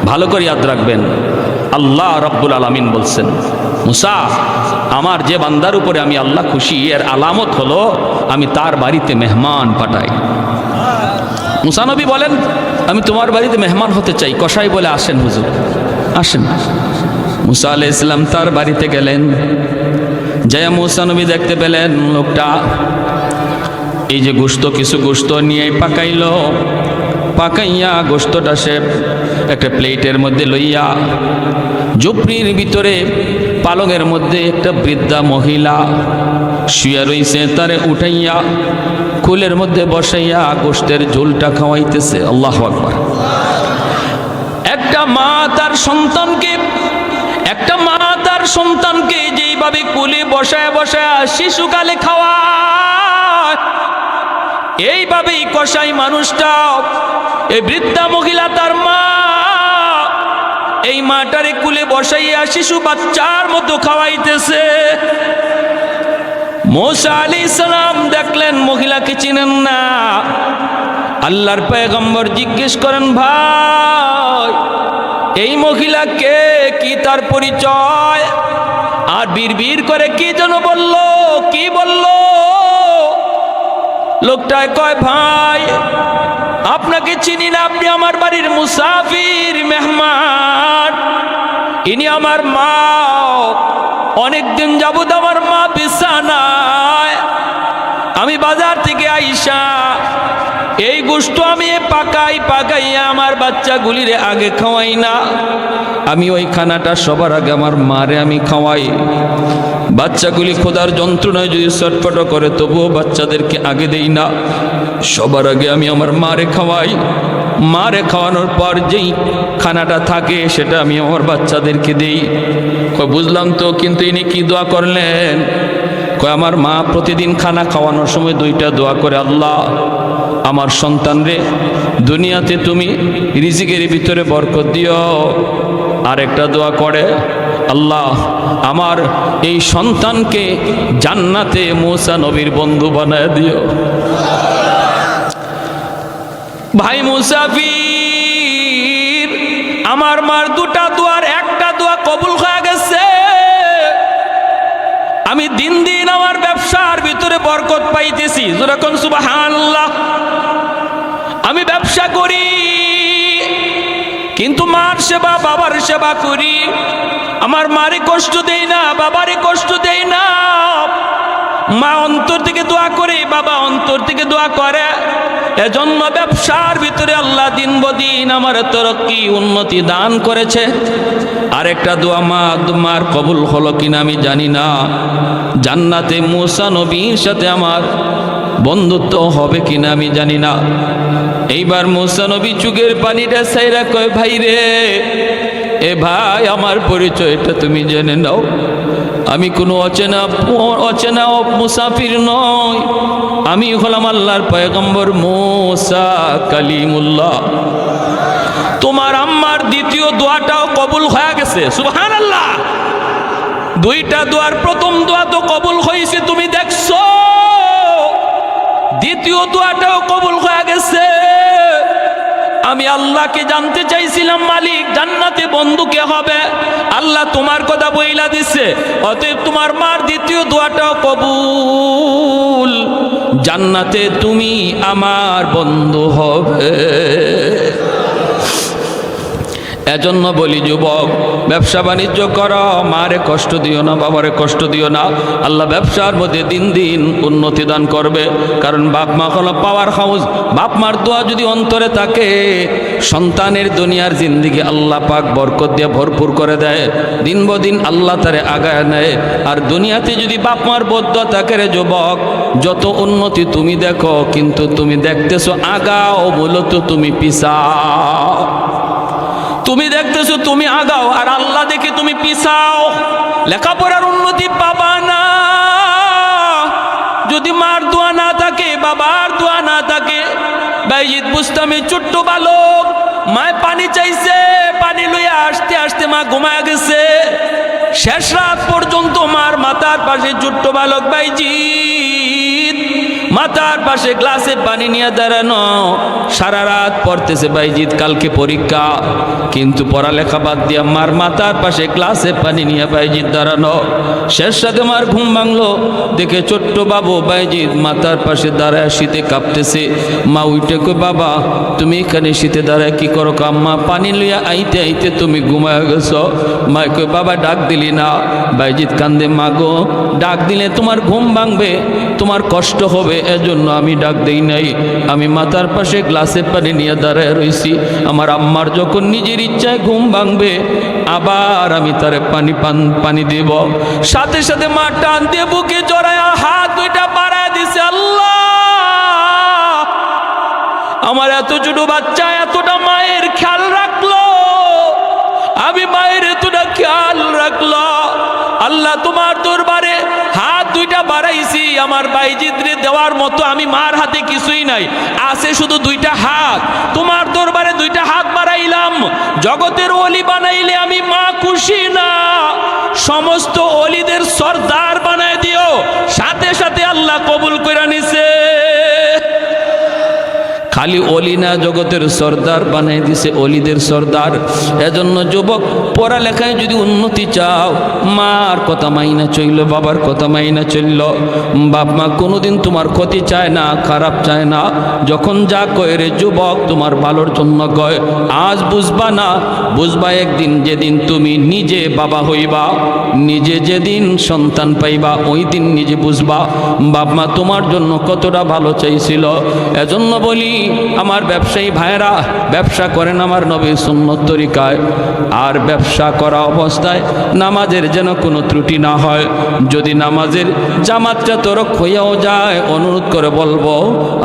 ভালো করে ইয়াদ রাখবেন, আল্লাহ রাব্বুল আলামিন বলছেন, মুসা, আমার যে বান্দার উপরে আমি আল্লাহ খুশি, এর আলামত হলো আমি তার বাড়িতে মেহমান পাঠাই। মুসা নবী বলেন, আমি তোমার বাড়িতে মেহমান হতে চাই। কসাই বলে, আসেন হুজুর, আসেন। মুসা আলাইহিস সালাম তার বাড়িতে গেলেন। জয়া মুসা নবী দেখতে পেলেন লোকটা এই যে গোশত, কিছু গোশত নিয়ে পাকাইলো, পাকাইয়া গোশতটা সে একটা প্লেটের মধ্যে লইয়া ঝুপড়ির ভিতরে পালঙের মধ্যে একটা বৃদ্ধা মহিলা শুয়ে রইছে, তারে উঠাইয়া কুলের মধ্যে বসাইয়া গোশতের ঝোলটা খাওয়াইতেছে। আল্লাহু আকবার। একটা মা তার সন্তানকে যেইভাবে কুলে বসায় বসায় শিশুকালে খাওয়ায়, এইভাবেই কসাই মানুষটা, এই বৃদ্ধা মহিলা তার মা, এই মাটারে কুলে বসাইয়া শিশু বাচ্চার মতো খাওয়াইতেছে। মুসা আলাইহিস সালাম দেখলেন মহিলাকে চিনেন না। আল্লাহর পয়গম্বর জিজ্ঞেস করেন, ভাই এই মহিলা কে, কি তার পরিচয়? আর বিড়বিড় করে কি যেন বলল, কি বলল? লোকটায় কয়, ভাই আপনাকে চিনি না, আপনি আমার বাড়ির মুসাফির, মেহমান। ইনি আমার মা, অনেকদিন যাবত আমার মা বিছানায়, আমি বাজার থেকে আইসা এই গোশত আমি পাকাইয়া আমার বাচ্চাগুলিরে আগে খাওয়াই না, আমি ওই খানাটা সবার আগে আমার মারে আমি খাওয়াই। বাচ্চাগুলি খোদার যন্ত্রণায় যদি ছটফট করে, তবুও বাচ্চাদেরকে আগে দেই না, সবার আগে আমি আমার মারে খাওয়াই। মারে খাওয়ানোর পর যেই খানাটা থাকে সেটা আমি আমার বাচ্চাদেরকে দেই। কই বুঝলাম তো, কিন্তু ইনি কি দোয়া করলেন? কয় আমার মা প্রতিদিন খানা খাওয়ানোর সময় দুইটা দোয়া করে, আল্লাহ আমার সন্তান রে দুনিয়াতে তুমি রিজিকের ভিতরে বরকত দিও। আর একটা দোয়া করে, আল্লাহ আমার এই সন্তানকে জান্নাতে মুসা নবীর বন্ধু বানায় দিও। ভাই মুসাফির, আমার মার দুটা দোয়ার একটা দোয়া কবুল হয়ে গেছে। আমি দিন দিন আমার ব্যবসার ভিতরে বরকত পাইতেছি। যখন সুবহানাল্লাহ, আমি ব্যবসা করি কিন্তু মার সেবা বাবার সেবা করি, আমার মারে কষ্ট দেই না, বাবারে কষ্ট দেই না। মা অন্তর থেকে দোয়া করে, বাবা অন্তর থেকে দোয়া করে। এজন্য ব্যবসার ভিতরে আল্লাহ দিন বদিন আমার তরক্কি উন্নতি দান করেছে। আরেকটা দোয়া মার কবুল হলো কিনা আমি জানি না, জান্নাতে মুসা নবীর সাথে আমার বন্ধুত্ব হবে কিনা আমি জানি না। এইবার মুসা নবী চুগের পানিটা ছাইরা কয়, ভাই রে, এ ভাই আমার পরিচয়টা তুমি জেনে নাও, আমি কোনো অচেনা মুসাফির নই, আমি হলাম আল্লাহর পয়গম্বর মুসা কালিমুল্লাহ। তোমার আম্মার দ্বিতীয় দোয়াটাও কবুল হয়ে গেছে। সুবহানাল্লাহ। দুইটা দোয়ার প্রথম দোয়া তো কবুল হয়েছে, তুমি দেখছো, দ্বিতীয় দোয়াটাও কবুল হয়ে গেছে। আমি আল্লাহকে জানতে চাইছিলাম, মালিক জান্নাতে বন্ধু কে হবে? আল্লাহ তোমার কথা বইলা দিছে, অতএব তোমার মার দ্বিতীয় দোয়াটাও কবুল, জান্নাতে তুমি আমার বন্ধু হবে। এজন্য বলি যুবক, ব্যবসা বাণিজ্য করো, মারে কষ্ট দিও না, বাবারে কষ্ট দিও না। আল্লাহ ব্যবসার মধ্যে দিন দিন উন্নতি দান করবে। কারণ বাপ মা হলো পাওয়ার হাউস। বাপ মার দোয়া যদি অন্তরে থাকে, সন্তানের দুনিয়ার জিন্দিগি আল্লাহ পাক বরকত দিয়ে ভরপুর করে দেয়। দিন বদিন আল্লাহ তারে আগায় নেয়। আর দুনিয়াতে যদি বাপ মার বদ্ধ থাকে রে যুবক, যত উন্নতি তুমি দেখো, কিন্তু তুমি দেখতেছো আগাও, মূলত তুমি পিছাও। তুমি দেখতেছো তুমি আগাও, আর আল্লাহ দেখে তুমি পিছাও। লেখাপড়ার উন্নতি পাবা না যদি মার দোয়া না থাকে, বাবার দোয়া না থাকে। বাইজিদ বুস্তামি ছোট্ট বালক, মায় পানি চাইছে, পানি লইয়া আসতে আসতে মা ঘুমায় গেছে। শেষ রাত পর্যন্ত মার মাথার পাশে ছোট্ট বালক বাইজিদ মাথার পাশে গ্লাসে পানি নিয়ে দাঁড়ানো, সারা রাত পড়তেছে বাইজিদ, কালকে পরীক্ষা। কিন্তু পড়ালেখা বাদ দিয়া মার মাথার পাশে গ্লাসে পানি নিয়ে বাইজিদ দাঁড়ানো। শেষ সাথে মার ঘুম ভাঙলো, দেখে ছোট্ট বাবু বাইজিদ মাথার পাশে দাঁড়ায় শীতে কাঁপতেছে। মা উঠে কই, বাবা তুমি এখানে শীতে দাঁড়ায় কি করো? আম্মা পানি লইয়া আইতে আইতে তুমি ঘুমায় গেছো। মা কই, বাবা ডাক দিলি না? বাইজিদ কান্দে, মা গো ডাক দিলে তোমার ঘুম ভাঙবে, তোমার কষ্ট হবে, এজন্য আমি ডাক দেই নাই। আমি মাথার পাশে গ্লাসে পানি নিয়ে দাঁড়ায় রইছি। আমার আম্মার যখন নিজের ইচ্ছায় ঘুম ভাঙবে, আবার আমি তারে পানি দেব। সাথে সাথে মা টান দিয়ে বুকে জড়ায়া হাত দুইটা বাড়ায় দিছে। আল্লাহ, আমার এত ছোট বাচ্চা এতটা মায়ের খেয়াল রাখলো, আমি মায়ের এতটা খেয়াল রাখলো। আল্লাহ, তোমার দরবারে হাত দুইটা বাড়াইছি, আমার বাইজিদরে দেওয়ার মতো আমি মার হাতে কিছুই নাই, আছে শুধু দুইটা হাত। তোমার দরবারে দুইটা হাত বাড়াইলাম। জগতের ওলি বানাইলে আমি মা খুশি না, সমস্ত ওলিদের সর্দার বানায় দিও। সাথে সাথে আল্লাহ কবুল করে নিছে। খালি অলি না, জগতের সর্দার বানাই দিছে, অলিদের সর্দার। এজন্য যুবক, পড়ালেখায় যদি উন্নতি চাও, মার কথা মাইনা চলল, বাবার কথা মাইনা চলল। বাপ মা কোনোদিন তোমার ক্ষতি চায় না, খারাপ চায় না। যখন যা কয় রে যুবক, তোমার ভালোর জন্য কয়। আজ বুঝবা না, বুঝবা একদিন, যেদিন তুমি নিজে বাবা হইবা, নিজে যেদিন সন্তান পাইবা, ওই দিন নিজে বুঝবা বাপ মা তোমার জন্য কতটা ভালো চাইছিল। এজন্য বলি, আমার ব্যবসায়ী ভাইরা, ব্যবসা করেন আমার নবীর সুন্নত তরিকায়। আর ব্যবসা করা অবস্থায় নামাজের যেন কোনো ত্রুটি না হয়। যদি নামাজের জামাতটা তরক হইয়াও যায়, অনুরোধ করে বলবো,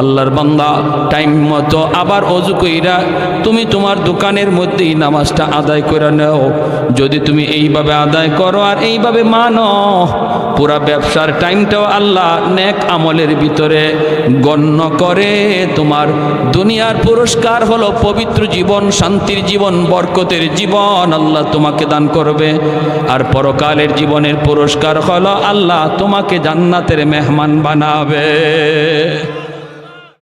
আল্লাহর বান্দা টাইম মতো আবার অজু কইরা তুমি তোমার দোকানের মধ্যেই নামাজটা আদায় করে নাও। যদি তুমি এইভাবে আদায় করো আর এইভাবে মানো, পুরা ব্যবসার টাইমটাও আল্লাহ নেক আমলের ভিতরে গণ্য করে। তোমার দুনিয়ার পুরস্কার হলো পবিত্র জীবন, শান্তির জীবন, বরকতের জীবন আল্লাহ তোমাকে দান করবে। আর পরকালের জীবনের পুরস্কার হলো আল্লাহ তোমাকে জান্নাতের মেহমান বানাবে।